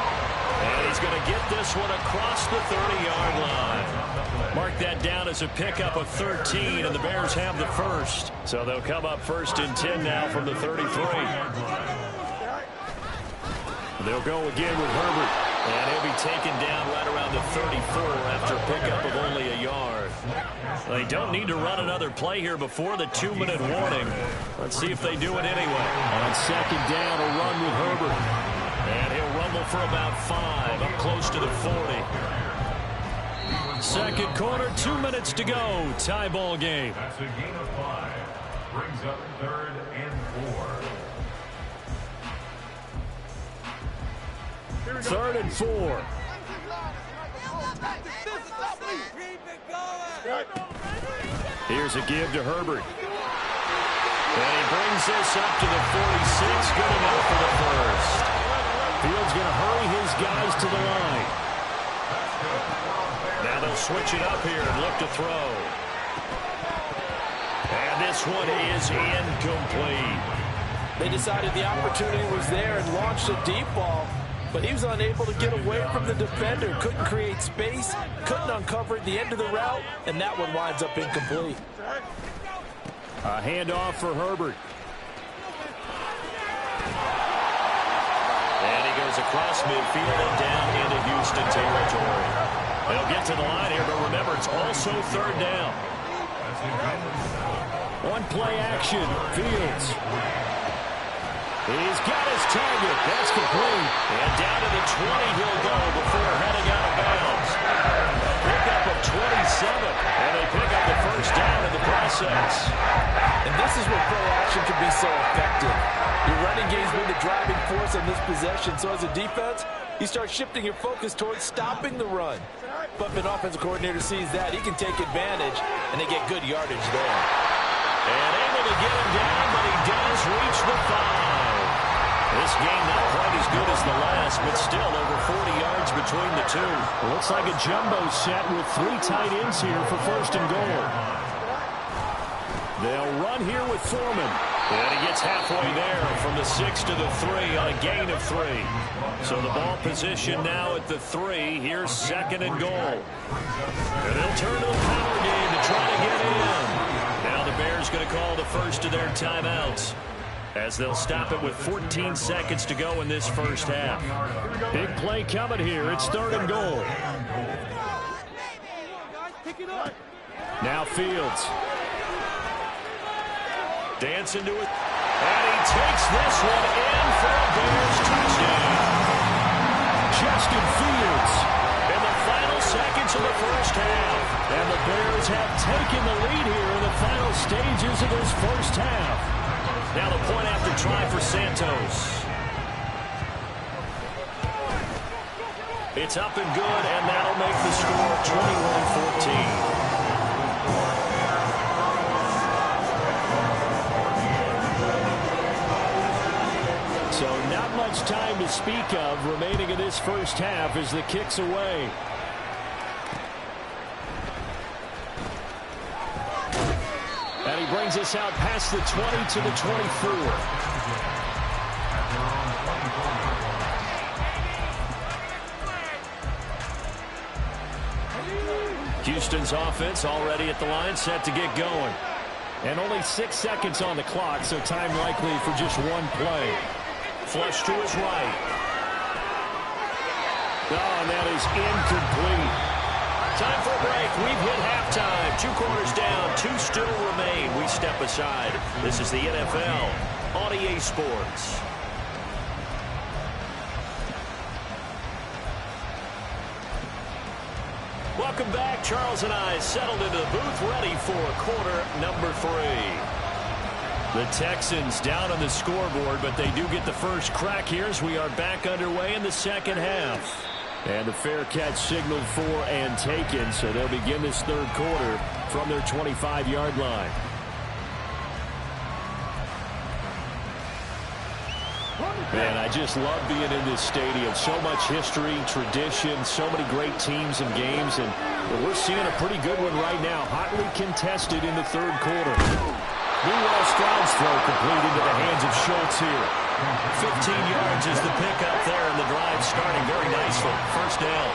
And he's going to get this one across the 30-yard line. Mark that down as a pickup of 13, and the Bears have the first. So they'll come up 1st and 10 now from the 33. They'll go again with Herbert. And he'll be taken down right around the 34 after a pickup of only a yard. They don't need to run another play here before the 2-minute warning. Let's see if they do it anyway.
On 2nd down, a run with Herbert.
And he'll rumble for about 5, up close to the 40.
2nd quarter, 2 minutes to go. Tie ball game.
That's a gain of 5. Brings up 3rd and 4.
3rd and 4. Here's a give to Herbert.
And he brings this up to the 46. Good enough for the first.
Fields going to hurry his guys to the line.
Now they'll switch it up here and look to throw. And this one is incomplete.
They decided the opportunity was there and launched a deep ball, but he was unable to get away from the defender. Couldn't create space, couldn't uncover at the end of the route, and that one winds up incomplete.
A handoff for Herbert.
And he goes across midfield and down into Houston territory. They'll get to the line here, but remember, it's also 3rd down.
One play action. Fields. He's got his target. That's complete.
And down to the 20 he'll go before heading out of bounds. Pickup of 27. And they pick up the first down in the process.
And this is where play action can be so effective. Your running game's been the driving force on this possession, so as a defense, you start shifting your focus towards stopping the run. But if an offensive coordinator sees that, he can take advantage, and they get good yardage there.
And able to get him down, but he does reach the 5. This game not quite as good as the last, but still over 40 yards between the two.
Looks like a jumbo set with 3 tight ends here for first and goal. They'll run here with Foreman.
And he gets halfway there from the 6 to the 3 on a gain of 3. So the ball position now at the 3. Here's second and goal. And they'll turn to the power game to try to get in. Now the Bears going to call the first of their timeouts, as they'll stop it with 14 seconds to go in this first half.
Big play coming here. It's third and goal. Now Fields.
Dancing to it. And he takes this one in for a Bears touchdown.
Justin Fields.
In the final seconds of the first half.
And the Bears have taken the lead here in the final stages of this first half.
Now the point after try for Santos. It's up and good, and that'll make the score 21-14.
So not much time to speak of remaining in this first half as the kick's away. And he brings us out past the 20 to the 24.
Houston's offense already at the line, set to get going.
And only 6 seconds on the clock, so time likely for just one play.
Flush to his right.
Oh, and that is incomplete.
Time for a break. We've hit halftime. 2 quarters down, 2 still remain. We step aside. This is the NFL on EA Sports. Welcome back. Charles and I settled into the booth, ready for quarter number 3. The Texans down on the scoreboard, but they do get the first crack here as we are back underway in the second half.
And the fair catch signaled for and taken, so they'll begin this third quarter from their 25-yard line. Man, I just love being in this stadium. So much history, tradition, so many great teams and games, and we're seeing a pretty good one right now. Hotly contested in the third quarter. Meanwhile, Stroud's throw complete into the hands of Schultz here.
15 yards is the pickup there, and the drive starting very nicely. First down.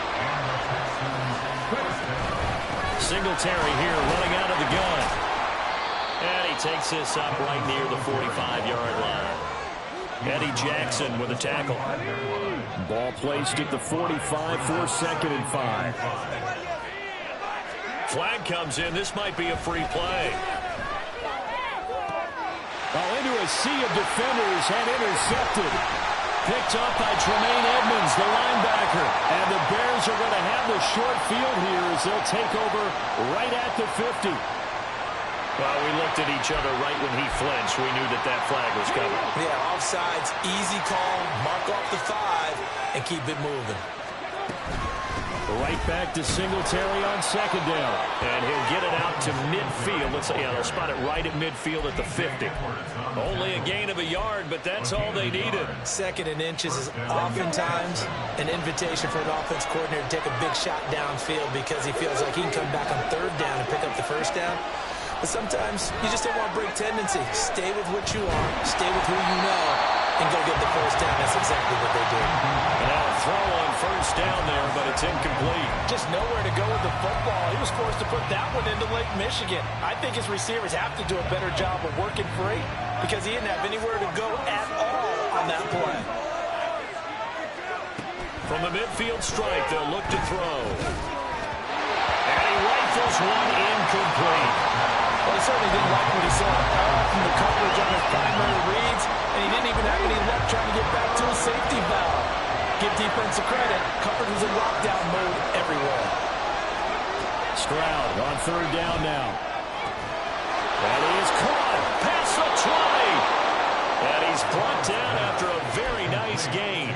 Singletary here running out of the gun. And he takes this up right near the 45-yard line. Eddie Jackson with a tackle.
Ball placed at the 45 for second and 5.
Flag comes in. This might be a free play.
Into a sea of defenders and intercepted. Picked up by Tremaine Edmonds, the linebacker. And the Bears are going to have the short field here as they'll take over right at the 50.
Well, we looked at each other right when he flinched. We knew that that flag was coming.
Yeah, offsides, easy call, mark off the 5, and keep it moving.
Right back to Singletary on second down.
And he'll get it out to midfield. They'll spot it right at midfield at the 50. Only a gain of a yard, but that's all they needed.
Second and inches is oftentimes an invitation for an offense coordinator to take a big shot downfield because he feels like he can come back on third down and pick up the first down. But sometimes you just don't want to break tendency. Stay with what you are, stay with who you know, and go get the first down. That's exactly what they did.
And now a throw on first down there, but it's incomplete.
Just nowhere to go with the football. He was forced to put that one into Lake Michigan. I think his receivers have to do a better job of working free because he didn't have anywhere to go at all on that play.
From the midfield strike, they'll look to throw. And he rifles one incomplete.
Well, he certainly didn't like what he saw from the coverage on his primary reads, and he didn't even have any luck trying to get back to a safety valve. Give defensive credit. Coverage was in lockdown mode everywhere.
Stroud on third down now.
And he is caught past the 20.
And he's brought down after a very nice gain.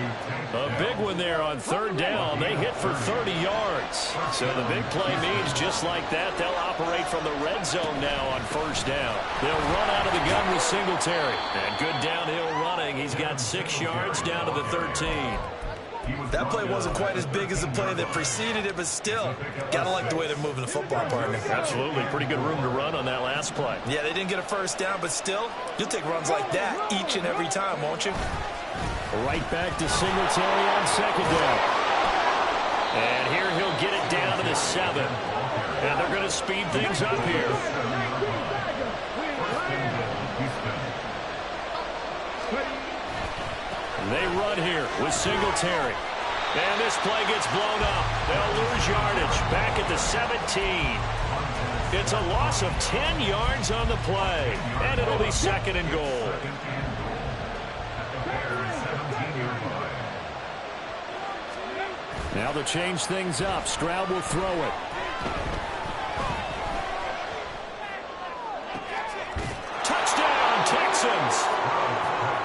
A big one there on third down. They hit for 30 yards. So the big play means just like that, they'll operate from the red zone now on first down. They'll run out of the gun with Singletary. And good downhill running. He's got 6 yards down to the 13.
That play wasn't quite as big as the play that preceded it, but still, gotta like the way they're moving the football, partner.
Absolutely. Pretty good room to run on that last play.
Yeah, they didn't get a first down, but still, you'll take runs like that each and every time, won't you?
Right back to Singletary on second down. And here he'll get it down to the 7. And they're going to speed things up here. They run here with Singletary. And this play gets blown up. They'll lose yardage back at the 17. It's a loss of 10 yards on the play. And it'll be second and goal. Now they'll change things up. Stroud will throw it. Touchdown, Texans.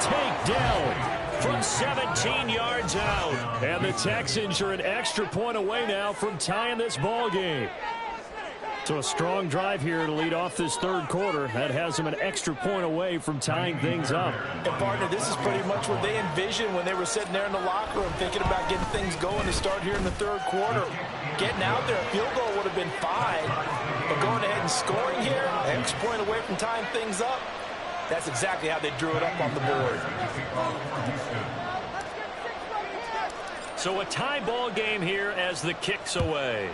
Takedown from 17 yards out. And the Texans are an extra point away now from tying this ball game. So a strong drive here to lead off this third quarter. That has them an extra point away from tying things up.
And, partner, this is pretty much what they envisioned when they were sitting there in the locker room thinking about getting things going to start here in the third quarter. Getting out there, a field goal would have been fine. But going ahead and scoring here, an extra point away from tying things up, that's exactly how they drew it up on the board.
So a tie ball game here as the kick's away.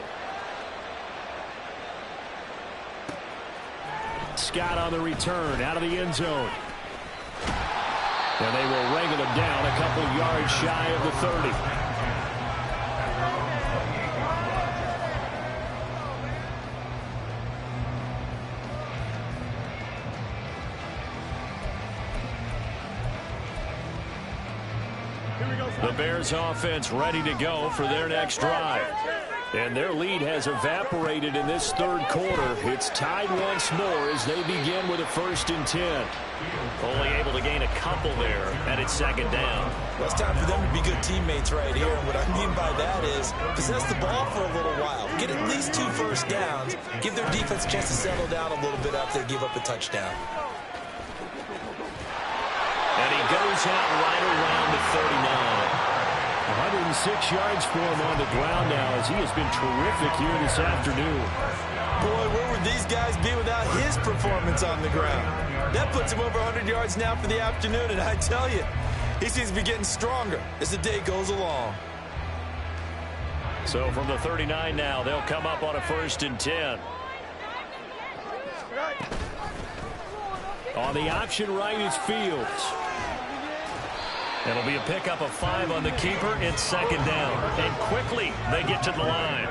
Scott on the return out of the end zone. And they will wrangle him down a couple yards shy of the 30. The Bears offense ready to go for their next drive. And their lead has evaporated in this third quarter. It's tied once more as they begin with a 1st and 10. Only able to gain a couple there, and it's second down.
Well, it's time for them to be good teammates right here. And what I mean by that is possess the ball for a little while. Get at least 2 first downs. Give their defense a chance to settle down a little bit after they give up a touchdown.
And he goes out right around the 39. 106 yards for him on the ground now as he has been terrific here this afternoon.
Boy, where would these guys be without his performance on the ground? That puts him over 100 yards now for the afternoon, and I tell you, he seems to be getting stronger as the day goes along.
So from the 39 now, they'll come up on a 1st and 10. On the option right is Fields. It'll be a pickup of 5 on the keeper. It's second down. And quickly, they get to the line.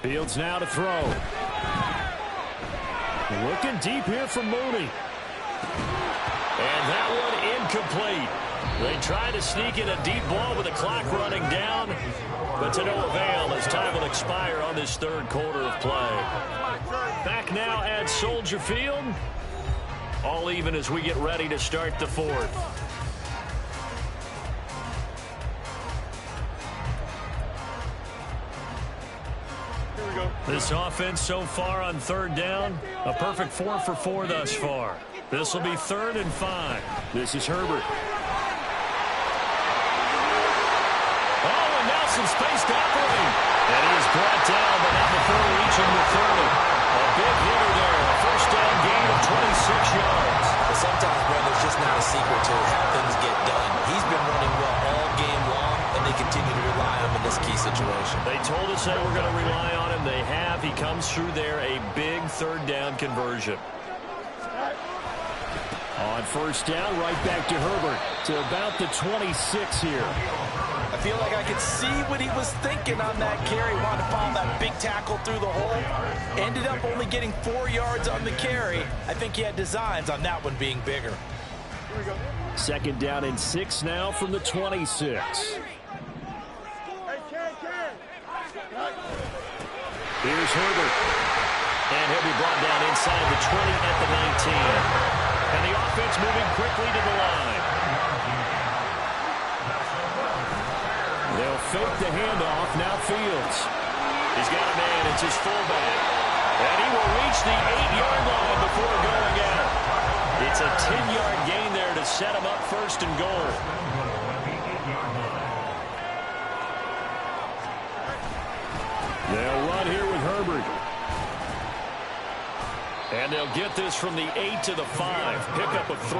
Fields now to throw. Looking deep here for Mooney. And that one incomplete. They try to sneak in a deep ball with the clock running down, but to no avail as time will expire on this third quarter of play. Back now at Soldier Field. All even as we get ready to start the fourth. This offense so far on third down, a perfect 4 for 4 thus far. This will be 3rd and 5. This is Herbert. Oh, and now some space to operate. And he is brought down, but not before reaching the 30. A big hitter there. A first down gain of 26 yards.
But sometimes, Brent, there's just not a secret to how things get done. He's been running well all game long, and they continue to rely on him in this key situation.
They told us they were going to rely on him. They have. He comes through there, a big third down conversion. On first down, right back to Herbert to about the 26 here.
I feel like I could see what he was thinking on that carry. Wanted to follow that big tackle through the hole. Ended up only getting 4 yards on the carry. I think he had designs on that one being bigger.
Second down and 6 now from the 26. Here's Herbert.
And he'll be brought down inside the 20 at the 19. And the offense moving quickly to the line.
They'll fake the handoff. Now Fields.
He's got a man. It's his fullback. And he will reach the 8-yard line before going out. It's a 10-yard gain there to set him up first and goal.
They'll run here with Herbert.
And they'll get this from the 8 to the 5. Pickup of 3.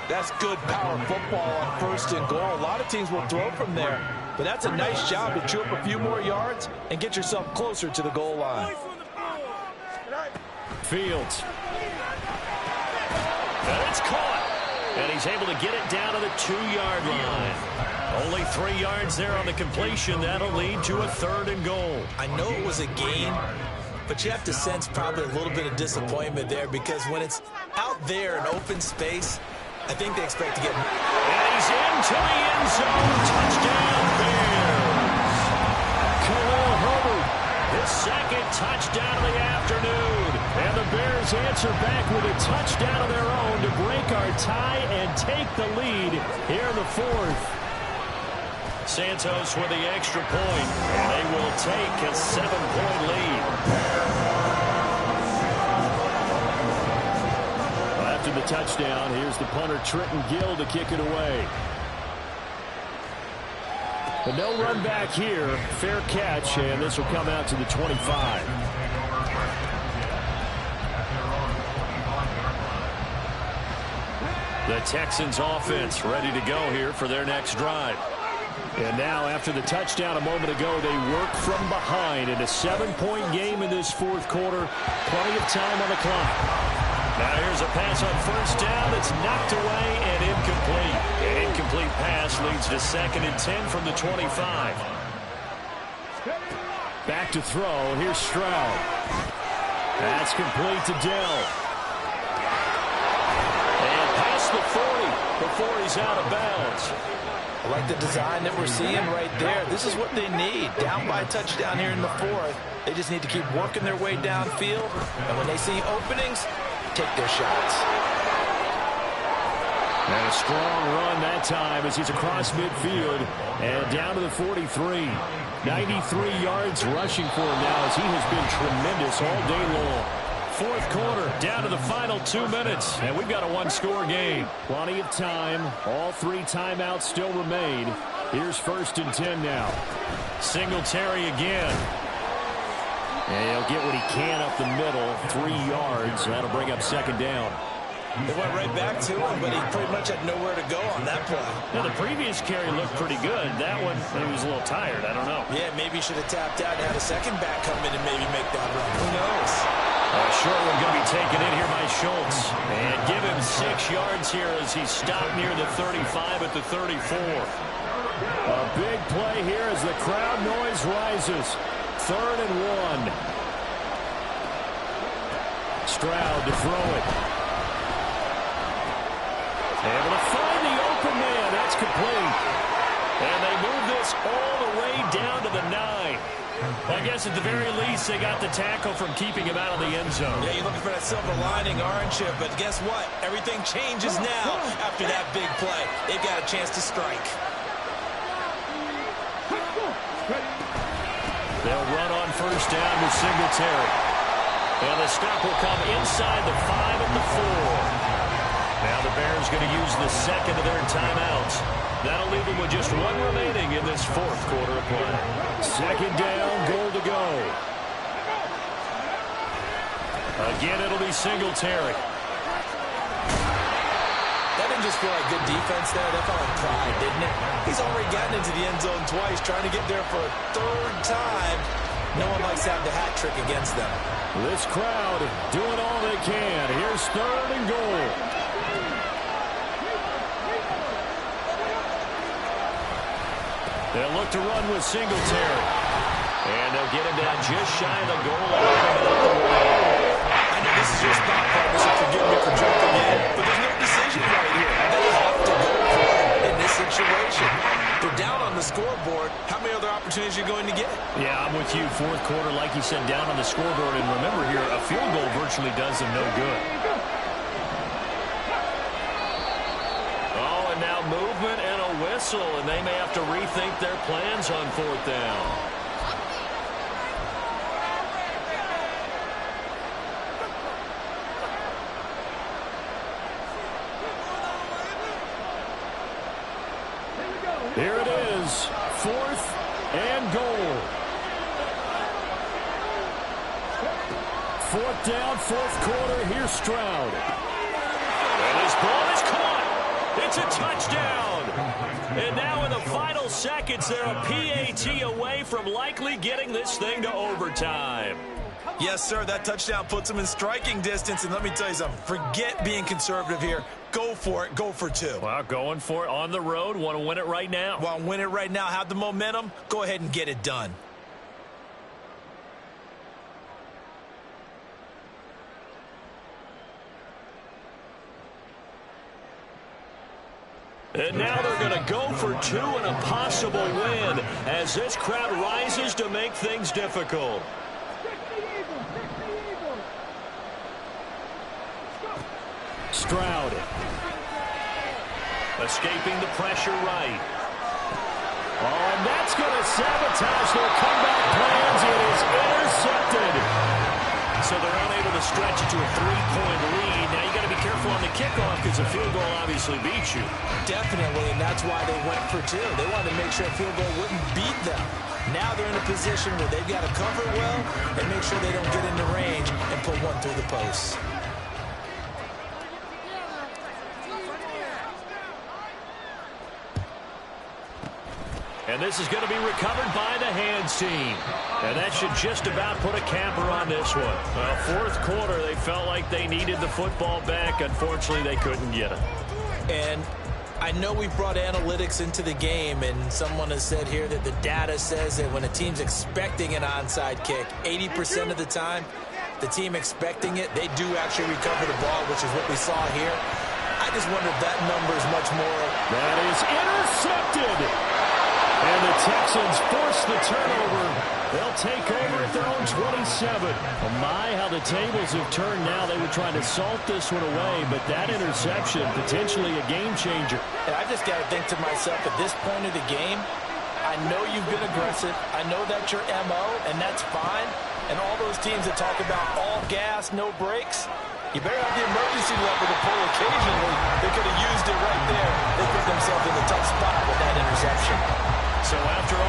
That's good power football on first and goal. A lot of teams will throw from there. But that's a nice job to chew up a few more yards and get yourself closer to the goal line.
Fields.
And it's caught. And he's able to get it down to the 2-yard line. Only 3 yards there on the completion. That'll lead to a 3rd and goal.
I know it was a gain, but you have to sense probably a little bit of disappointment there because when it's out there in open space, I think they expect to get...
And he's into the end zone. Touchdown, Bears.
Khalil Herbert.
His second touchdown of the afternoon.
And the Bears answer back with a touchdown of their own to break our tie and take the lead here in the 4th.
Santos with the extra point, and they will take a 7-point lead.
After the touchdown, here's the punter Trenton Gill to kick it away. But no run back here. Fair catch, and this will come out to the 25.
The Texans offense ready to go here for their next drive.
And now, after the touchdown a moment ago, they work from behind in a 7-point game in this 4th quarter. Plenty of time on the clock.
Now here's a pass on first down that's knocked away and incomplete. An incomplete pass leads to 2nd and 10 from the 25.
Back to throw. Here's Stroud. That's complete to Dell.
And past the 40 before he's out of bounds.
I like the design that we're seeing right there. This is what they need. Down by a touchdown here in the 4th. They just need to keep working their way downfield. And when they see openings, take their shots.
And a strong run that time as he's across midfield and down to the 43. 93 yards rushing for him now as he has been tremendous all day long.
4th quarter, down to the final 2 minutes, and we've got a 1-score game.
Plenty of time. All 3 timeouts still remain. Here's 1st and 10 now.
Singletary again.
And he'll get what he can up the middle. 3 yards. That'll bring up 2nd down.
They went right back to him, but he pretty much had nowhere to go on that play.
Now, the previous carry looked pretty good. That one, he was a little tired. I don't know.
Yeah, maybe he should have tapped out and had a second back come in and maybe make that run. Who knows?
A short one going to be taken in here by Schultz. And give him 6 yards here as he stopped near the 35 at the 34.
A big play here as the crowd noise rises. 3rd and 1. Stroud to throw it. Able to find the open man. That's complete.
And they move this all the way down to the 9. I guess at the very least they got the tackle from keeping him out of the end zone.
Yeah, you're looking for that silver lining, aren't you? But guess what? Everything changes now after that big play. They've got a chance to strike.
They'll run on first down with Singletary. And the stop will come inside the 5 at the 4. Now the Bears going to use the 2nd of their timeouts. That'll leave them with just 1 remaining in this 4th quarter of play.
2nd down, goal to go.
Again, it'll be Singletary.
That didn't just feel like good defense there. That felt like pride, didn't it? He's already gotten into the end zone twice, trying to get there for a 3rd time. No one likes to have the hat trick against them.
This crowd doing all they can. Here's 3rd and goal.
They'll look to run with Singletary. And they'll get him down just shy of the goal line.
I know this is your spot, partner, so forgive me for jumping in, but there's no decision right here. They have to go for it in this situation. They're down on the scoreboard. How many other opportunities are you going to get?
Yeah, I'm with
with you. Fourth quarter, like you said, down on the scoreboard. And remember here, a field goal virtually does them no good.
Oh, and now movement and a whistle, and they may have to rethink their plans on fourth down.
Here it is, fourth and goal. Fourth down, fourth quarter. Here's Stroud.
And his ball is caught. It's a touchdown. And now in the final seconds, they're a PAT away from likely getting this thing to overtime.
Yes, sir, that touchdown puts them in striking distance. And let me tell you something, forget being conservative here. Go for it. Go for two.
Well, going for it on the road. Want to win it right now.
Want to win it right now. Have the momentum. Go ahead and get it done.
And now they're going to go for two and a possible win as this crowd rises to make things difficult.
Stroud.
Escaping the pressure right.
Oh, and that's going to sabotage their comeback plans. It is intercepted.
So they're unable to stretch it to a 3-point lead. Now you got to be careful on the kickoff because a field goal obviously beats you.
Definitely, and that's why they went for two. They wanted to make sure a field goal wouldn't beat them. Now they're in a position where they've got to cover well and make sure they don't get into range and put one through the post.
And this is going to be recovered by the hands team. And that should just about put a capper on this one. Well, fourth quarter, they felt like they needed the football back. Unfortunately, they couldn't get it.
And I know we brought analytics into the game, and someone has said here that the data says that when a team's expecting an onside kick, 80% of the time, the team expecting it, they do actually recover the ball, which is what we saw here. I just wonder if that number is much more.
That is intercepted. And the Texans force the turnover. They'll take over at their own 27. Oh my, how the tables have turned now. They were trying to salt this one away, but that interception, potentially a game changer.
And I just got to think to myself, at this point of the game, I know you've been aggressive. I know that's your MO, and that's fine. And all those teams that talk about all gas, no brakes, you better have the emergency lever to pull occasionally. They could have used it right there. They put themselves in a tough spot with that interception.
So after all